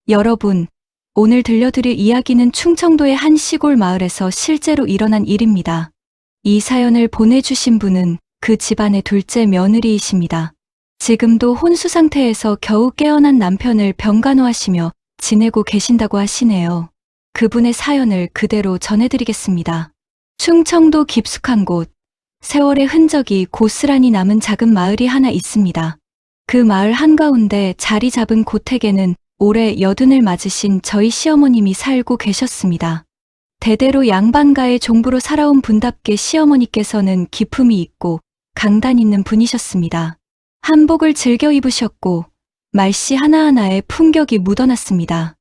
여러분, 오늘 들려드릴 이야기는 충청도의 한 시골 마을에서 실제로 일어난 일입니다. 이 사연을 보내주신 분은 그 집안의 둘째 며느리이십니다. 지금도 혼수 상태에서 겨우 깨어난 남편을 병간호하시며 지내고 계신다고 하시네요. 그분의 사연을 그대로 전해드리겠습니다. 충청도 깊숙한 곳, 세월의 흔적이 고스란히 남은 작은 마을이 하나 있습니다. 그 마을 한가운데 자리 잡은 고택에는 올해 80을 맞으신 저희 시어머님이 살고 계셨습니다. 대대로 양반가의 종부로 살아온 분답게 시어머니께서는 기품이 있고 강단 있는 분이셨습니다. 한복을 즐겨 입으셨고 말씨 하나하나에 품격이 묻어났습니다.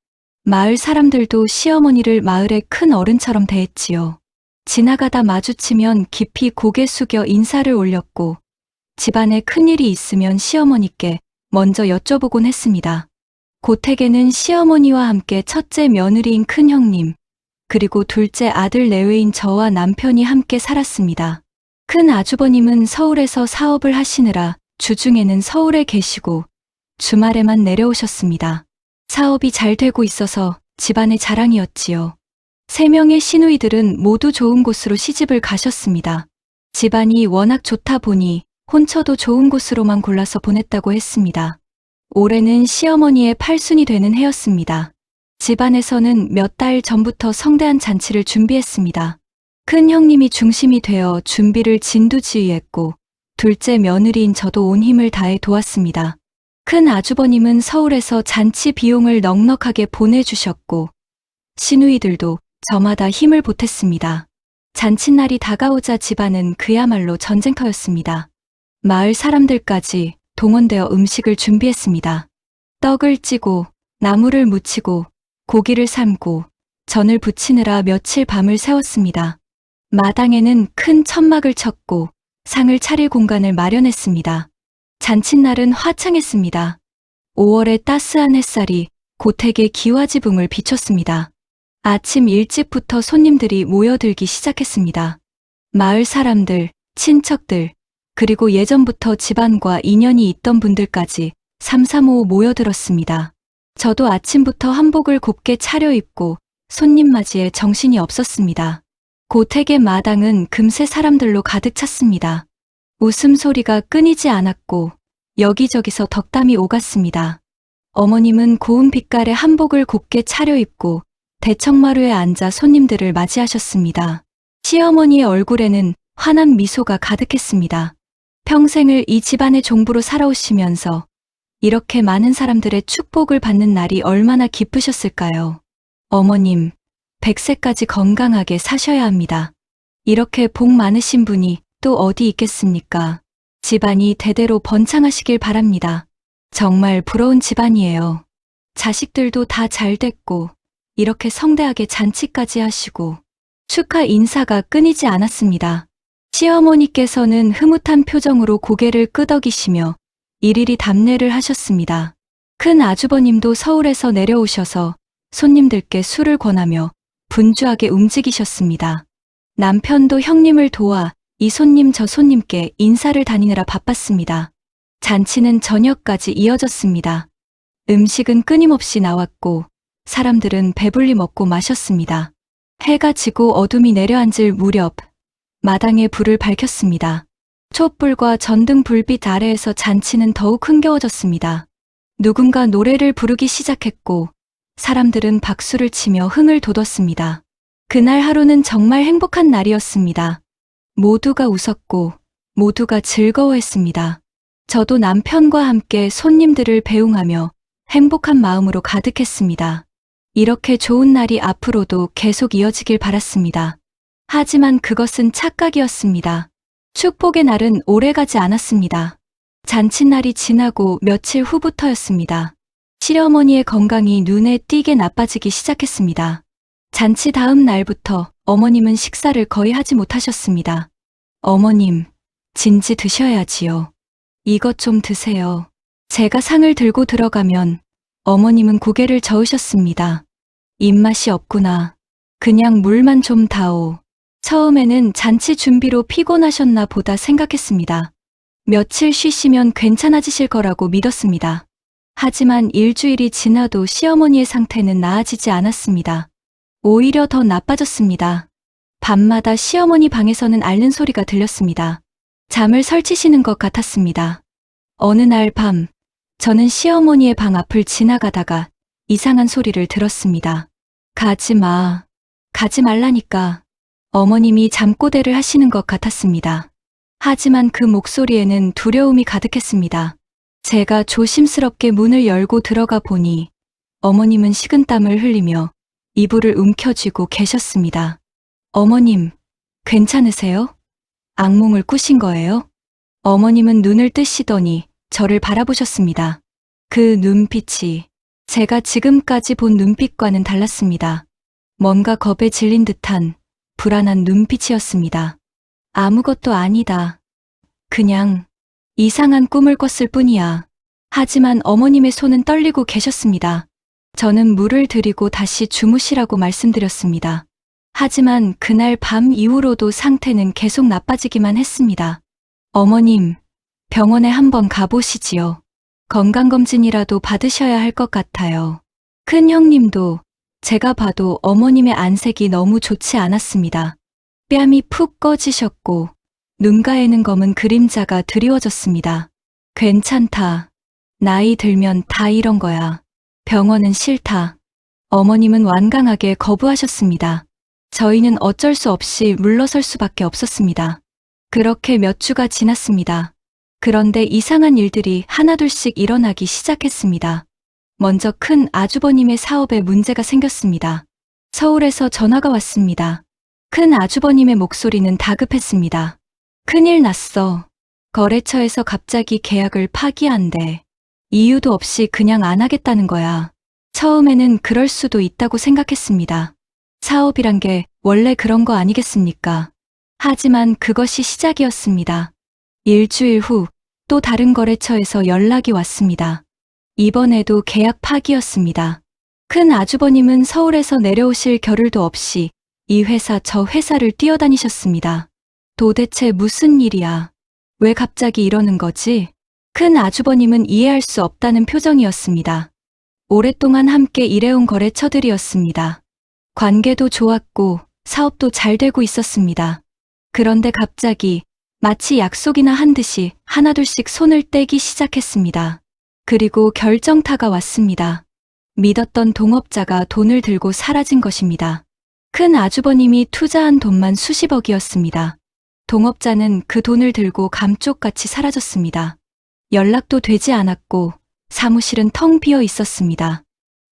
마을 사람들도 시어머니를 마을의 큰 어른처럼 대했지요. 지나가다 마주치면 깊이 고개 숙여 인사를 올렸고 집안에 큰일이 있으면 시어머니께 먼저 여쭤보곤 했습니다. 고택에는 시어머니와 함께 첫째 며느리인 큰형님, 그리고 둘째 아들 내외인 저와 남편이 함께 살았습니다. 큰 아주버님은 서울에서 사업을 하시느라 주중에는 서울에 계시고 주말에만 내려오셨습니다. 사업이 잘 되고 있어서 집안의 자랑이었지요. 3명의 시누이들은 모두 좋은 곳으로 시집을 가셨습니다. 집안이 워낙 좋다 보니 혼처도 좋은 곳으로만 골라서 보냈다고 했습니다. 올해는 시어머니의 8순이 되는 해였습니다. 집안에서는 몇 달 전부터 성대한 잔치를 준비했습니다. 큰 형님이 중심이 되어 준비를 진두지휘했고 둘째 며느리인 저도 온 힘을 다해 도왔습니다. 큰 아주버님은 서울에서 잔치 비용을 넉넉하게 보내주셨고 시누이들도 저마다 힘을 보탰습니다. 잔칫날이 다가오자 집안은 그야말로 전쟁터였습니다. 마을 사람들까지 동원되어 음식을 준비했습니다. 떡을 찌고 나물을 무치고 고기를 삶고 전을 부치느라 며칠 밤을 새웠습니다. 마당에는 큰 천막을 쳤고 상을 차릴 공간을 마련했습니다. 잔칫날은 화창했습니다. 5월의 따스한 햇살이 고택의 기와지붕을 비췄습니다. 아침 일찍부터 손님들이 모여들기 시작했습니다. 마을 사람들, 친척들, 그리고 예전부터 집안과 인연이 있던 분들까지 삼삼오오 모여들었습니다. 저도 아침부터 한복을 곱게 차려입고 손님 맞이에 정신이 없었습니다. 고택의 마당은 금세 사람들로 가득 찼습니다. 웃음소리가 끊이지 않았고 여기저기서 덕담이 오갔습니다. 어머님은 고운 빛깔의 한복을 곱게 차려입고 대청마루에 앉아 손님들을 맞이하셨습니다. 시어머니의 얼굴에는 환한 미소가 가득했습니다. 평생을 이 집안의 종부로 살아오시면서 이렇게 많은 사람들의 축복을 받는 날이 얼마나 기쁘셨을까요? 어머님, 100세까지 건강하게 사셔야 합니다. 이렇게 복 많으신 분이 또 어디 있겠습니까? 집안이 대대로 번창하시길 바랍니다. 정말 부러운 집안이에요. 자식들도 다 잘 됐고 이렇게 성대하게 잔치까지 하시고 축하 인사가 끊이지 않았습니다. 시어머니께서는 흐뭇한 표정으로 고개를 끄덕이시며 일일이 답례를 하셨습니다. 큰 아주버님도 서울에서 내려오셔서 손님들께 술을 권하며 분주하게 움직이셨습니다. 남편도 형님을 도와 이 손님 저 손님께 인사를 다니느라 바빴습니다. 잔치는 저녁까지 이어졌습니다. 음식은 끊임없이 나왔고 사람들은 배불리 먹고 마셨습니다. 해가 지고 어둠이 내려앉을 무렵 마당에 불을 밝혔습니다. 촛불과 전등 불빛 아래에서 잔치는 더욱 흥겨워졌습니다. 누군가 노래를 부르기 시작했고 사람들은 박수를 치며 흥을 돋웠습니다. 그날 하루는 정말 행복한 날이었습니다. 모두가 웃었고 모두가 즐거워했습니다. 저도 남편과 함께 손님들을 배웅하며 행복한 마음으로 가득했습니다. 이렇게 좋은 날이 앞으로도 계속 이어지길 바랐습니다. 하지만 그것은 착각이었습니다. 축복의 날은 오래가지 않았습니다. 잔칫날이 지나고 며칠 후부터였습니다. 시어머니의 건강이 눈에 띄게 나빠지기 시작했습니다. 잔치 다음 날부터 어머님은 식사를 거의 하지 못하셨습니다. 어머님, 진지 드셔야지요. 이것 좀 드세요. 제가 상을 들고 들어가면 어머님은 고개를 저으셨습니다. 입맛이 없구나. 그냥 물만 좀 다오. 처음에는 잔치 준비로 피곤하셨나 보다 생각했습니다. 며칠 쉬시면 괜찮아지실 거라고 믿었습니다. 하지만 일주일이 지나도 시어머니의 상태는 나아지지 않았습니다. 오히려 더 나빠졌습니다. 밤마다 시어머니 방에서는 앓는 소리가 들렸습니다. 잠을 설치시는 것 같았습니다. 어느 날 밤, 저는 시어머니의 방 앞을 지나가다가 이상한 소리를 들었습니다. 가지 마. 가지 말라니까. 어머님이 잠꼬대를 하시는 것 같았습니다. 하지만 그 목소리에는 두려움이 가득했습니다. 제가 조심스럽게 문을 열고 들어가 보니 어머님은 식은땀을 흘리며 이불을 움켜쥐고 계셨습니다. 어머님, 괜찮으세요? 악몽을 꾸신 거예요? 어머님은 눈을 뜨시더니 저를 바라보셨습니다. 그 눈빛이 제가 지금까지 본 눈빛과는 달랐습니다. 뭔가 겁에 질린 듯한 불안한 눈빛이었습니다. 아무것도 아니다. 그냥 이상한 꿈을 꿨을 뿐이야. 하지만 어머님의 손은 떨리고 계셨습니다. 저는 물을 드리고 다시 주무시라고 말씀드렸습니다. 하지만 그날 밤 이후로도 상태는 계속 나빠지기만 했습니다. 어머님, 병원에 한번 가보시지요. 건강검진이라도 받으셔야 할 것 같아요. 큰 형님도 제가 봐도 어머님의 안색이 너무 좋지 않았습니다. 뺨이 푹 꺼지셨고 눈가에는 검은 그림자가 드리워졌습니다. 괜찮다. 나이 들면 다 이런 거야. 병원은 싫다. 어머님은 완강하게 거부하셨습니다. 저희는 어쩔 수 없이 물러설 수밖에 없었습니다. 그렇게 몇 주가 지났습니다. 그런데 이상한 일들이 하나둘씩 일어나기 시작했습니다. 먼저 큰 아주버님의 사업에 문제가 생겼습니다. 서울에서 전화가 왔습니다. 큰 아주버님의 목소리는 다급했습니다. 큰일 났어. 거래처에서 갑자기 계약을 파기한대. 이유도 없이 그냥 안 하겠다는 거야. 처음에는 그럴 수도 있다고 생각했습니다. 사업이란 게 원래 그런 거 아니겠습니까? 하지만 그것이 시작이었습니다. 일주일 후 또 다른 거래처에서 연락이 왔습니다. 이번에도 계약 파기였습니다. 큰 아주버님은 서울에서 내려오실 겨를도 없이 이 회사 저 회사를 뛰어다니셨습니다. 도대체 무슨 일이야? 왜 갑자기 이러는 거지? 큰 아주버님은 이해할 수 없다는 표정이었습니다. 오랫동안 함께 일해온 거래처들이었습니다. 관계도 좋았고 사업도 잘 되고 있었습니다. 그런데 갑자기 마치 약속이나 한 듯이 하나둘씩 손을 떼기 시작했습니다. 그리고 결정타가 왔습니다. 믿었던 동업자가 돈을 들고 사라진 것입니다. 큰 아주버님이 투자한 돈만 수십억이었습니다. 동업자는 그 돈을 들고 감쪽같이 사라졌습니다. 연락도 되지 않았고 사무실은 텅 비어 있었습니다.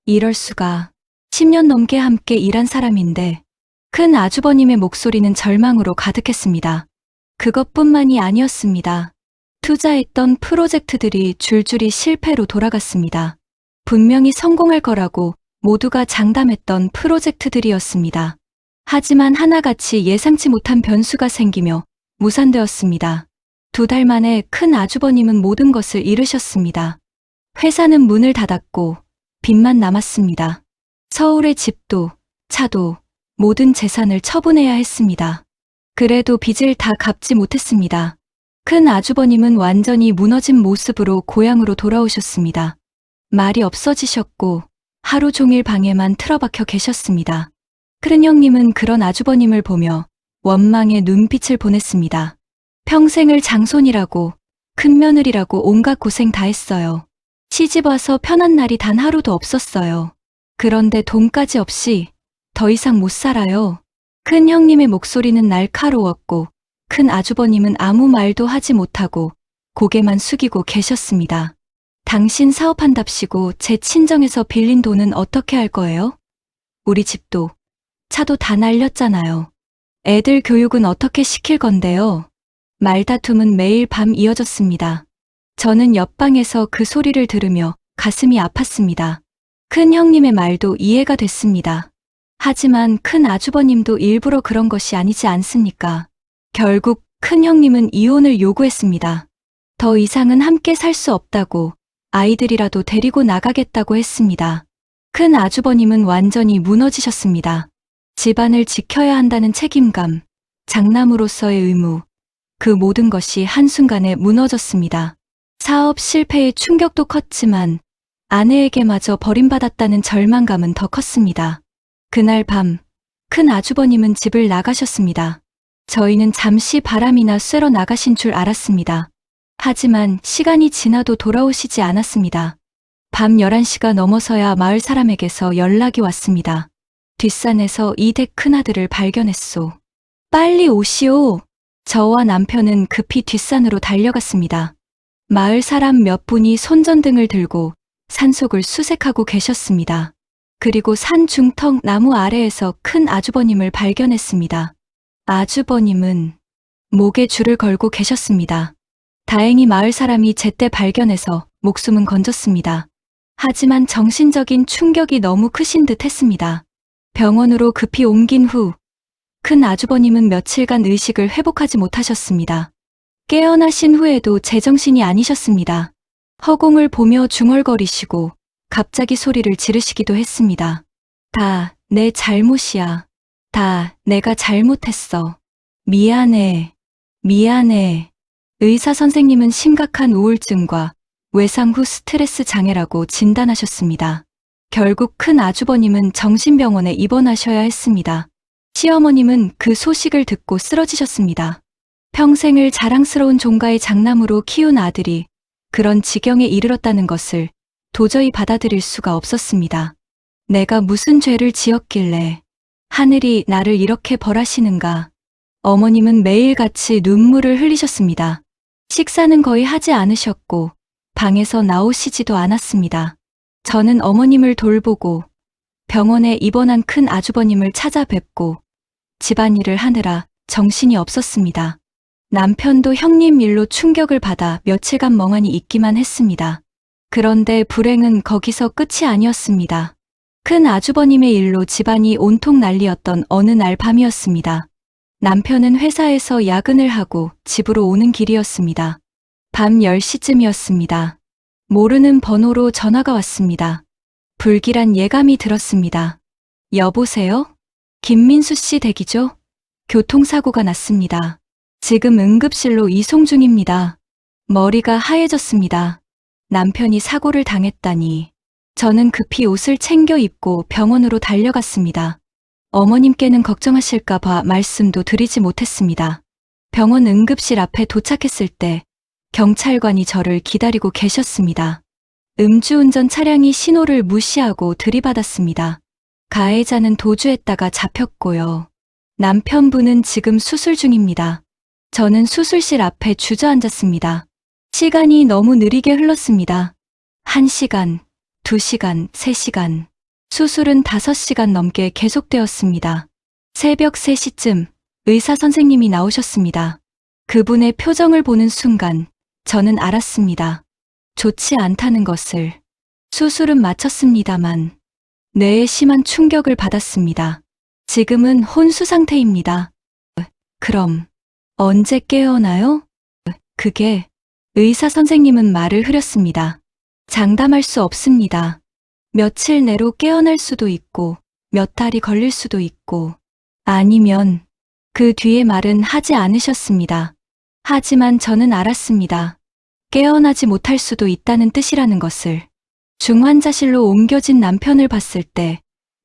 이럴 수가. 10년 넘게 함께 일한 사람인데 큰 아주버님의 목소리는 절망으로 가득했습니다. 그것뿐만이 아니었습니다. 투자했던 프로젝트들이 줄줄이 실패로 돌아갔습니다. 분명히 성공할 거라고 모두가 장담했던 프로젝트들이었습니다. 하지만 하나같이 예상치 못한 변수가 생기며 무산되었습니다. 2달 만에 큰 아주버님은 모든 것을 잃으셨습니다. 회사는 문을 닫았고 빚만 남았습니다. 서울의 집도, 차도, 모든 재산을 처분해야 했습니다. 그래도 빚을 다 갚지 못했습니다. 큰 아주버님은 완전히 무너진 모습으로 고향으로 돌아오셨습니다. 말이 없어지셨고 하루 종일 방에만 틀어박혀 계셨습니다. 큰 형님은 그런 아주버님을 보며 원망의 눈빛을 보냈습니다. 평생을 장손이라고, 큰며느리라고 온갖 고생 다 했어요. 시집 와서 편한 날이 단 하루도 없었어요. 그런데 돈까지 없이 더 이상 못 살아요. 큰 형님의 목소리는 날카로웠고 큰 아주버님은 아무 말도 하지 못하고 고개만 숙이고 계셨습니다. 당신 사업한답시고 제 친정에서 빌린 돈은 어떻게 할 거예요? 우리 집도, 차도 다 날렸잖아요. 애들 교육은 어떻게 시킬 건데요? 말다툼은 매일 밤 이어졌습니다. 저는 옆방에서 그 소리를 들으며 가슴이 아팠습니다. 큰 형님의 말도 이해가 됐습니다. 하지만 큰 아주버님도 일부러 그런 것이 아니지 않습니까? 결국 큰 형님은 이혼을 요구했습니다. 더 이상은 함께 살 수 없다고 아이들이라도 데리고 나가겠다고 했습니다. 큰 아주버님은 완전히 무너지셨습니다. 집안을 지켜야 한다는 책임감, 장남으로서의 의무, 그 모든 것이 한순간에 무너졌습니다. 사업 실패의 충격도 컸지만 아내에게마저 버림받았다는 절망감은 더 컸습니다. 그날 밤, 큰 아주버님은 집을 나가셨습니다. 저희는 잠시 바람이나 쐬러 나가신 줄 알았습니다. 하지만 시간이 지나도 돌아오시지 않았습니다. 밤 11시가 넘어서야 마을 사람에게서 연락이 왔습니다. 뒷산에서 이댁 큰아들을 발견했소. 빨리 오시오. 저와 남편은 급히 뒷산으로 달려갔습니다. 마을 사람 몇 분이 손전등을 들고 산속을 수색하고 계셨습니다. 그리고 산 중턱 나무 아래에서 큰 아주버님을 발견했습니다. 아주버님은 목에 줄을 걸고 계셨습니다. 다행히 마을 사람이 제때 발견해서 목숨은 건졌습니다. 하지만 정신적인 충격이 너무 크신 듯 했습니다. 병원으로 급히 옮긴 후 큰 아주버님은 며칠간 의식을 회복하지 못하셨습니다. 깨어나신 후에도 제정신이 아니셨습니다. 허공을 보며 중얼거리시고 갑자기 소리를 지르시기도 했습니다. 다 내 잘못이야. 다 내가 잘못했어. 미안해. 미안해. 의사 선생님은 심각한 우울증과 외상 후 스트레스 장애라고 진단하셨습니다. 결국 큰 아주버님은 정신병원에 입원하셔야 했습니다. 시어머님은 그 소식을 듣고 쓰러지셨습니다. 평생을 자랑스러운 종가의 장남으로 키운 아들이 그런 지경에 이르렀다는 것을 도저히 받아들일 수가 없었습니다. 내가 무슨 죄를 지었길래 하늘이 나를 이렇게 벌하시는가. 어머님은 매일같이 눈물을 흘리셨습니다. 식사는 거의 하지 않으셨고 방에서 나오시지도 않았습니다. 저는 어머님을 돌보고 병원에 입원한 큰 아주버님을 찾아뵙고 집안일을 하느라 정신이 없었습니다. 남편도 형님 일로 충격을 받아 며칠간 멍하니 있기만 했습니다. 그런데 불행은 거기서 끝이 아니었습니다. 큰 아주버님의 일로 집안이 온통 난리였던 어느 날 밤이었습니다. 남편은 회사에서 야근을 하고 집으로 오는 길이었습니다. 밤 10시쯤이었습니다. 모르는 번호로 전화가 왔습니다. 불길한 예감이 들었습니다. 여보세요? 김민수 씨 댁이죠? 교통사고가 났습니다. 지금 응급실로 이송 중입니다. 머리가 하얘졌습니다. 남편이 사고를 당했다니. 저는 급히 옷을 챙겨 입고 병원으로 달려갔습니다. 어머님께는 걱정하실까봐 말씀도 드리지 못했습니다. 병원 응급실 앞에 도착했을 때 경찰관이 저를 기다리고 계셨습니다. 음주운전 차량이 신호를 무시하고 들이받았습니다. 가해자는 도주했다가 잡혔고요. 남편분은 지금 수술 중입니다. 저는 수술실 앞에 주저앉았습니다. 시간이 너무 느리게 흘렀습니다. 1시간, 2시간, 3시간. 수술은 5시간 넘게 계속되었습니다. 새벽 3시쯤 의사 선생님이 나오셨습니다. 그분의 표정을 보는 순간 저는 알았습니다. 좋지 않다는 것을. 수술은 마쳤습니다만 뇌에 심한 충격을 받았습니다. 지금은 혼수 상태입니다. 그럼 언제 깨어나요? 그게 의사 선생님은 말을 흐렸습니다. 장담할 수 없습니다. 며칠 내로 깨어날 수도 있고 몇 달이 걸릴 수도 있고 아니면 그 뒤의 말은 하지 않으셨습니다. 하지만 저는 알았습니다. 깨어나지 못할 수도 있다는 뜻이라는 것을. 중환자실로 옮겨진 남편을 봤을 때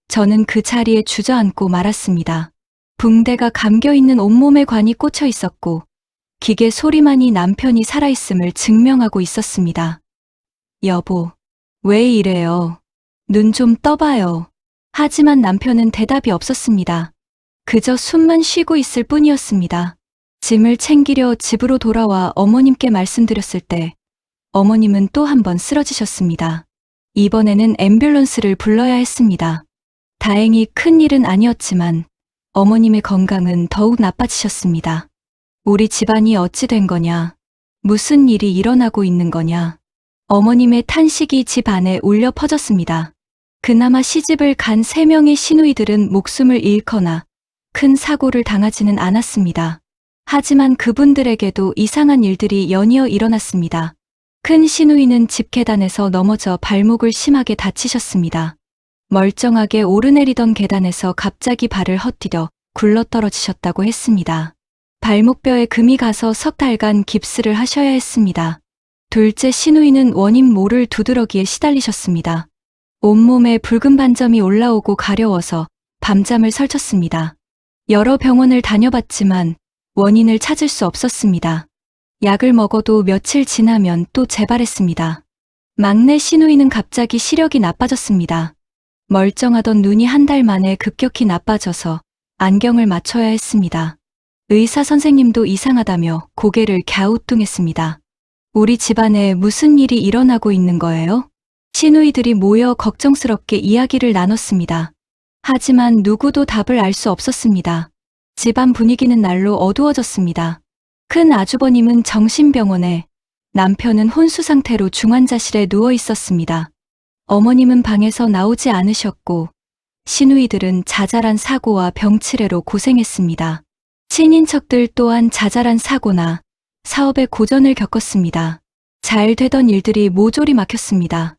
저는 그 자리에 주저앉고 말았습니다. 붕대가 감겨있는 온몸에 관이 꽂혀 있었고 기계 소리만이 남편이 살아있음을 증명하고 있었습니다. 여보, 왜 이래요? 눈 좀 떠봐요. 하지만 남편은 대답이 없었습니다. 그저 숨만 쉬고 있을 뿐이었습니다. 짐을 챙기려 집으로 돌아와 어머님께 말씀드렸을 때 어머님은 또 한 번 쓰러지셨습니다. 이번에는 앰뷸런스를 불러야 했습니다. 다행히 큰 일은 아니었지만 어머님의 건강은 더욱 나빠지셨습니다. 우리 집안이 어찌 된 거냐? 무슨 일이 일어나고 있는 거냐? 어머님의 탄식이 집 안에 울려 퍼졌습니다. 그나마 시집을 간 3명의 시누이들은 목숨을 잃거나 큰 사고를 당하지는 않았습니다. 하지만 그분들에게도 이상한 일들이 연이어 일어났습니다. 큰 시누이는 집 계단에서 넘어져 발목을 심하게 다치셨습니다. 멀쩡하게 오르내리던 계단에서 갑자기 발을 헛디뎌 굴러떨어지셨다고 했습니다. 발목뼈에 금이 가서 석 달간 깁스를 하셔야 했습니다. 둘째 시누이는 원인 모를 두드러기에 시달리셨습니다. 온몸에 붉은 반점이 올라오고 가려워서 밤잠을 설쳤습니다. 여러 병원을 다녀봤지만 원인을 찾을 수 없었습니다. 약을 먹어도 며칠 지나면 또 재발했습니다. 막내 시누이는 갑자기 시력이 나빠졌습니다. 멀쩡하던 눈이 한 달 만에 급격히 나빠져서 안경을 맞춰야 했습니다. 의사 선생님도 이상하다며 고개를 갸우뚱했습니다. 우리 집안에 무슨 일이 일어나고 있는 거예요? 시누이들이 모여 걱정스럽게 이야기를 나눴습니다. 하지만 누구도 답을 알 수 없었습니다. 집안 분위기는 날로 어두워졌습니다. 큰 아주버님은 정신병원에, 남편은 혼수 상태로 중환자실에 누워 있었습니다. 어머님은 방에서 나오지 않으셨고 시누이들은 자잘한 사고와 병치레로 고생했습니다. 친인척들 또한 자잘한 사고나 사업의 고전을 겪었습니다. 잘 되던 일들이 모조리 막혔습니다.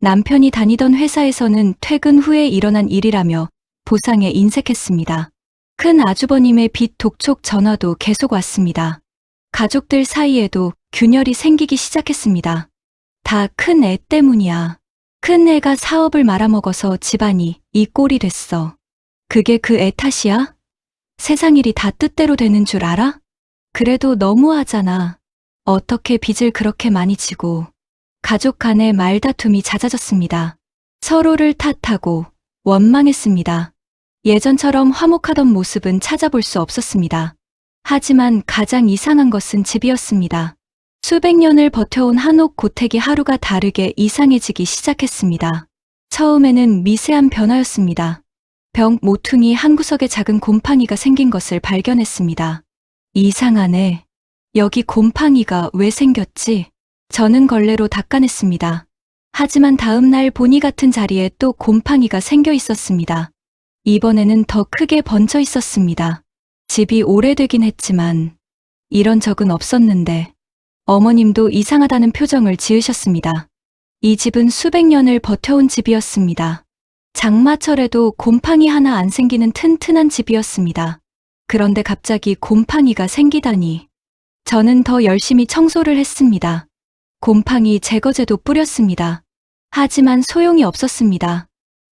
남편이 다니던 회사에서는 퇴근 후에 일어난 일이라며 보상에 인색했습니다. 큰 아주버님의 빚 독촉 전화도 계속 왔습니다. 가족들 사이에도 균열이 생기기 시작했습니다. 다 큰 애 때문이야. 큰 애가 사업을 말아먹어서 집안이 이 꼴이 됐어. 그게 그 애 탓이야? 세상 일이 다 뜻대로 되는 줄 알아? 그래도 너무하잖아. 어떻게 빚을 그렇게 많이 지고. 가족 간의 말다툼이 잦아졌습니다. 서로를 탓하고 원망했습니다. 예전처럼 화목하던 모습은 찾아볼 수 없었습니다. 하지만 가장 이상한 것은 집이었습니다. 수백 년을 버텨온 한옥 고택이 하루가 다르게 이상해지기 시작했습니다. 처음에는 미세한 변화였습니다. 벽 모퉁이 한 구석에 작은 곰팡이가 생긴 것을 발견했습니다. 이상하네. 여기 곰팡이가 왜 생겼지? 저는 걸레로 닦아냈습니다. 하지만 다음 날 보니 같은 자리에 또 곰팡이가 생겨 있었습니다. 이번에는 더 크게 번져 있었습니다. 집이 오래되긴 했지만 이런 적은 없었는데 어머님도 이상하다는 표정을 지으셨습니다. 이 집은 수백 년을 버텨온 집이었습니다. 장마철에도 곰팡이 하나 안 생기는 튼튼한 집이었습니다. 그런데 갑자기 곰팡이가 생기다니. 저는 더 열심히 청소를 했습니다. 곰팡이 제거제도 뿌렸습니다. 하지만 소용이 없었습니다.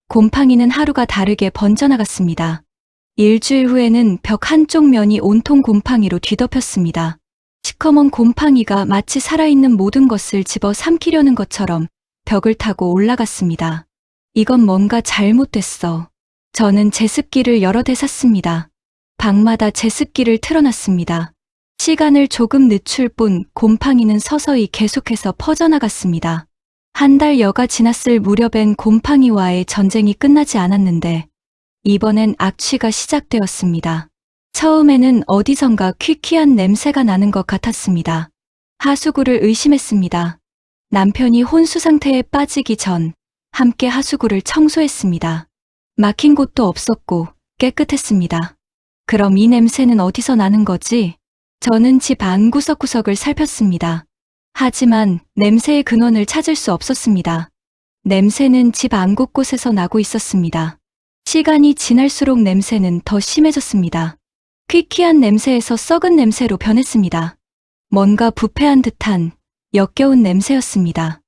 곰팡이는 하루가 다르게 번져나갔습니다. 일주일 후에는 벽 한쪽 면이 온통 곰팡이로 뒤덮였습니다. 시커먼 곰팡이가 마치 살아있는 모든 것을 집어 삼키려는 것처럼 벽을 타고 올라갔습니다. 이건 뭔가 잘못됐어. 저는 제습기를 여러 대 샀습니다. 방마다 제습기를 틀어놨습니다. 시간을 조금 늦출 뿐 곰팡이는 서서히 계속해서 퍼져나갔습니다. 한 달여가 지났을 무렵엔 곰팡이와의 전쟁이 끝나지 않았는데 이번엔 악취가 시작되었습니다. 처음에는 어디선가 퀴퀴한 냄새가 나는 것 같았습니다. 하수구를 의심했습니다. 남편이 혼수 상태에 빠지기 전 함께 하수구를 청소했습니다. 막힌 곳도 없었고 깨끗했습니다. 그럼 이 냄새는 어디서 나는 거지? 저는 집 안 구석구석을 살폈습니다. 하지만 냄새의 근원을 찾을 수 없었습니다. 냄새는 집 안 곳곳에서 나고 있었습니다. 시간이 지날수록 냄새는 더 심해졌습니다. 퀴퀴한 냄새에서 썩은 냄새로 변했습니다. 뭔가 부패한 듯한 역겨운 냄새였습니다.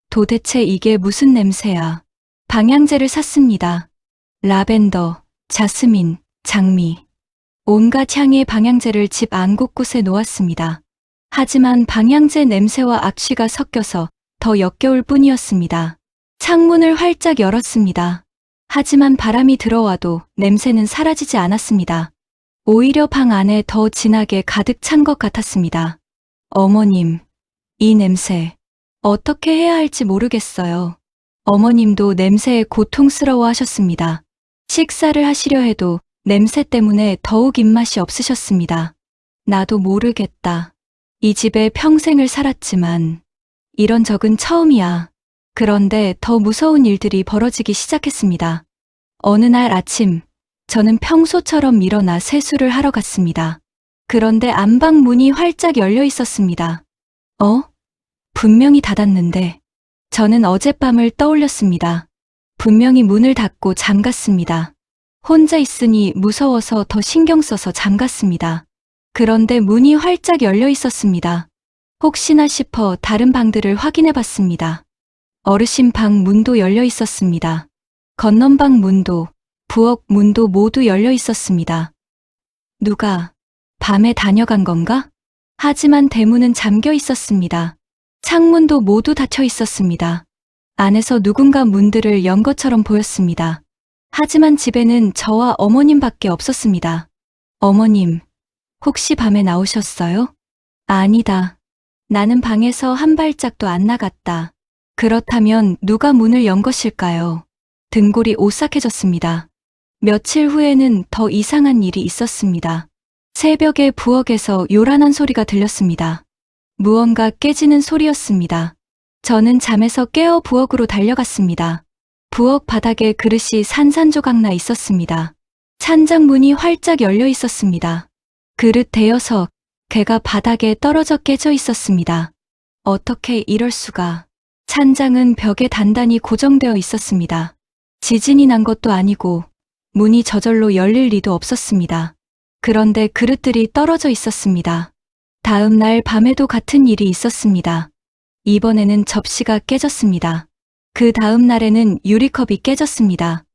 도대체 이게 무슨 냄새야? 방향제를 샀습니다. 라벤더, 자스민, 장미. 온갖 향의 방향제를 집 안 곳곳에 놓았습니다. 하지만 방향제 냄새와 악취가 섞여서 더 역겨울 뿐이었습니다. 창문을 활짝 열었습니다. 하지만 바람이 들어와도 냄새는 사라지지 않았습니다. 오히려 방 안에 더 진하게 가득 찬 것 같았습니다. 어머님, 이 냄새 어떻게 해야 할지 모르겠어요. 어머님도 냄새에 고통스러워 하셨습니다. 식사를 하시려 해도 냄새 때문에 더욱 입맛이 없으셨습니다. 나도 모르겠다. 이 집에 평생을 살았지만 이런 적은 처음이야. 그런데 더 무서운 일들이 벌어지기 시작했습니다. 어느 날 아침, 저는 평소처럼 일어나 세수를 하러 갔습니다. 그런데 안방 문이 활짝 열려 있었습니다. 분명히 닫았는데 저는 어젯밤을 떠올렸습니다. 분명히 문을 닫고 잠갔습니다. 혼자 있으니 무서워서 더 신경 써서 잠갔습니다. 그런데 문이 활짝 열려 있었습니다. 혹시나 싶어 다른 방들을 확인해 봤습니다. 어르신 방 문도 열려 있었습니다. 건넌방 문도, 부엌 문도 모두 열려 있었습니다. 누가 밤에 다녀간 건가? 하지만 대문은 잠겨 있었습니다. 창문도 모두 닫혀 있었습니다. 안에서 누군가 문들을 연 것처럼 보였습니다. 하지만 집에는 저와 어머님밖에 없었습니다. 어머님, 혹시 밤에 나오셨어요? 아니다. 나는 방에서 한 발짝도 안 나갔다. 그렇다면 누가 문을 연 것일까요? 등골이 오싹해졌습니다. 며칠 후에는 더 이상한 일이 있었습니다. 새벽에 부엌에서 요란한 소리가 들렸습니다. 무언가 깨지는 소리였습니다. 저는 잠에서 깨어 부엌으로 달려갔습니다. 부엌 바닥에 그릇이 산산조각 나 있었습니다. 찬장 문이 활짝 열려 있었습니다. 그릇 대여섯 개가 바닥에 떨어져 깨져 있었습니다. 어떻게 이럴 수가. 찬장은 벽에 단단히 고정되어 있었습니다. 지진이 난 것도 아니고 문이 저절로 열릴 리도 없었습니다. 그런데 그릇들이 떨어져 있었습니다. 다음 날 밤에도 같은 일이 있었습니다. 이번에는 접시가 깨졌습니다. 그 다음 날에는 유리컵이 깨졌습니다.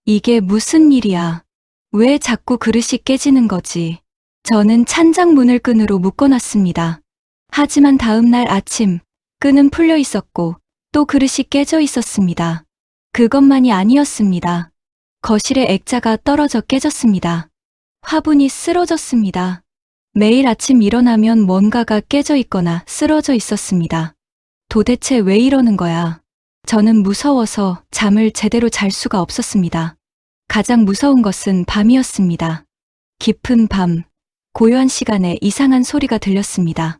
이게 무슨 일이야? 왜 자꾸 그릇이 깨지는 거지? 저는 찬장 문을 끈으로 묶어놨습니다. 하지만 다음 날 아침, 끈은 풀려 있었고 또 그릇이 깨져 있었습니다. 그것만이 아니었습니다. 거실에 액자가 떨어져 깨졌습니다. 화분이 쓰러졌습니다. 매일 아침 일어나면 뭔가가 깨져 있거나 쓰러져 있었습니다. 도대체 왜 이러는 거야? 저는 무서워서 잠을 제대로 잘 수가 없었습니다. 가장 무서운 것은 밤이었습니다. 깊은 밤, 고요한 시간에 이상한 소리가 들렸습니다.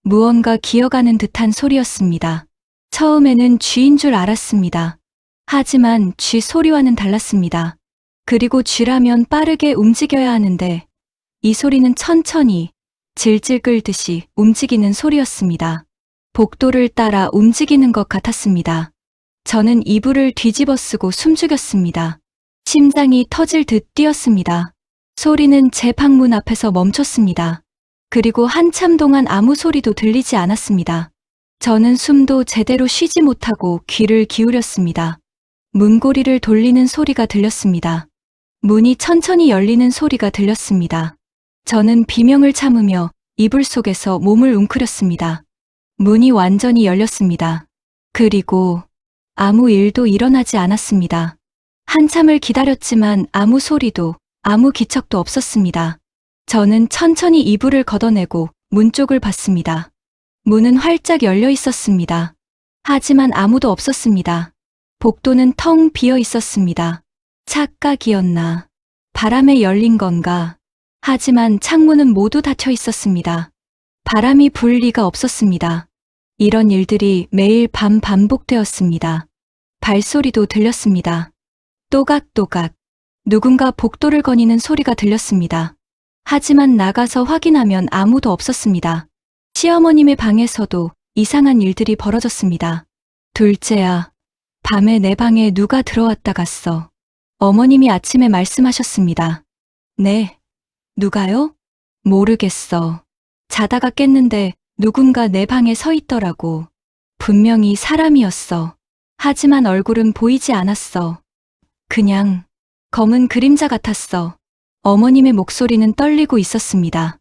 무언가 기어가는 듯한 소리였습니다. 처음에는 쥐인 줄 알았습니다. 하지만 쥐 소리와는 달랐습니다. 그리고 쥐라면 빠르게 움직여야 하는데 이 소리는 천천히 질질 끌듯이 움직이는 소리였습니다. 복도를 따라 움직이는 것 같았습니다. 저는 이불을 뒤집어 쓰고 숨죽였습니다. 심장이 터질 듯 뛰었습니다. 소리는 제 방문 앞에서 멈췄습니다. 그리고 한참 동안 아무 소리도 들리지 않았습니다. 저는 숨도 제대로 쉬지 못하고 귀를 기울였습니다. 문고리를 돌리는 소리가 들렸습니다. 문이 천천히 열리는 소리가 들렸습니다. 저는 비명을 참으며 이불 속에서 몸을 웅크렸습니다. 문이 완전히 열렸습니다. 그리고 아무 일도 일어나지 않았습니다. 한참을 기다렸지만 아무 소리도 아무 기척도 없었습니다. 저는 천천히 이불을 걷어내고 문 쪽을 봤습니다. 문은 활짝 열려 있었습니다. 하지만 아무도 없었습니다. 복도는 텅 비어 있었습니다. 착각이었나? 바람에 열린 건가? 하지만 창문은 모두 닫혀 있었습니다. 바람이 불 리가 없었습니다. 이런 일들이 매일 밤 반복되었습니다. 발소리도 들렸습니다. 또각또각. 누군가 복도를 거니는 소리가 들렸습니다. 하지만 나가서 확인하면 아무도 없었습니다. 시어머님의 방에서도 이상한 일들이 벌어졌습니다. 둘째야, 밤에 내 방에 누가 들어왔다 갔어. 어머님이 아침에 말씀하셨습니다. 네. 누가요? 모르겠어. 자다가 깼는데 누군가 내 방에 서 있더라고. 분명히 사람이었어. 하지만 얼굴은 보이지 않았어. 그냥 검은 그림자 같았어. 어머님의 목소리는 떨리고 있었습니다.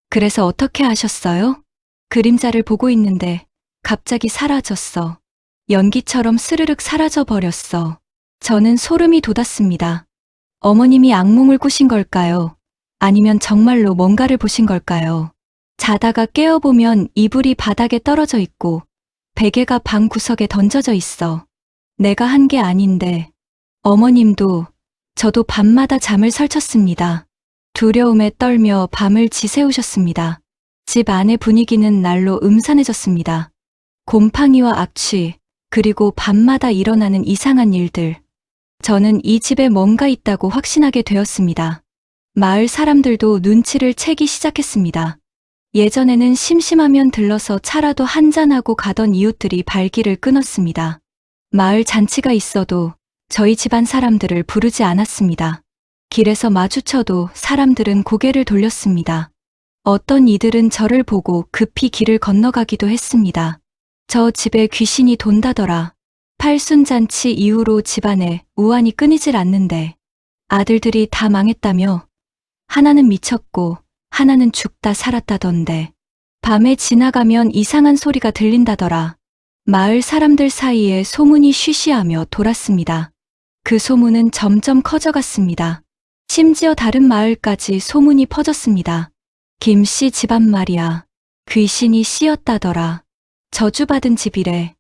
그래서 어떻게 하셨어요? 그림자를 보고 있는데 갑자기 사라졌어. 연기처럼 스르륵 사라져 버렸어. 저는 소름이 돋았습니다. 어머님이 악몽을 꾸신 걸까요? 아니면 정말로 뭔가를 보신 걸까요? 자다가 깨어보면 이불이 바닥에 떨어져 있고 베개가 방 구석에 던져져 있어. 내가 한 게 아닌데. 어머님도 저도 밤마다 잠을 설쳤습니다. 두려움에 떨며 밤을 지새우셨습니다. 집 안의 분위기는 날로 음산해졌습니다. 곰팡이와 악취, 그리고 밤마다 일어나는 이상한 일들. 저는 이 집에 뭔가 있다고 확신하게 되었습니다. 마을 사람들도 눈치를 채기 시작했습니다. 예전에는 심심하면 들러서 차라도 한잔하고 가던 이웃들이 발길을 끊었습니다. 마을 잔치가 있어도 저희 집안 사람들을 부르지 않았습니다. 길에서 마주쳐도 사람들은 고개를 돌렸습니다. 어떤 이들은 저를 보고 급히 길을 건너가기도 했습니다. 저 집에 귀신이 돈다더라. 팔순잔치 이후로 집안에 우환이 끊이질 않는데 아들들이 다 망했다며 하나는 미쳤고 하나는 죽다 살았다던데 밤에 지나가면 이상한 소리가 들린다더라. 마을 사람들 사이에 소문이 쉬쉬하며 돌았습니다. 그 소문은 점점 커져갔습니다. 심지어 다른 마을까지 소문이 퍼졌습니다. 김씨 집안 말이야. 귀신이 씌었다더라. 저주받은 집이래.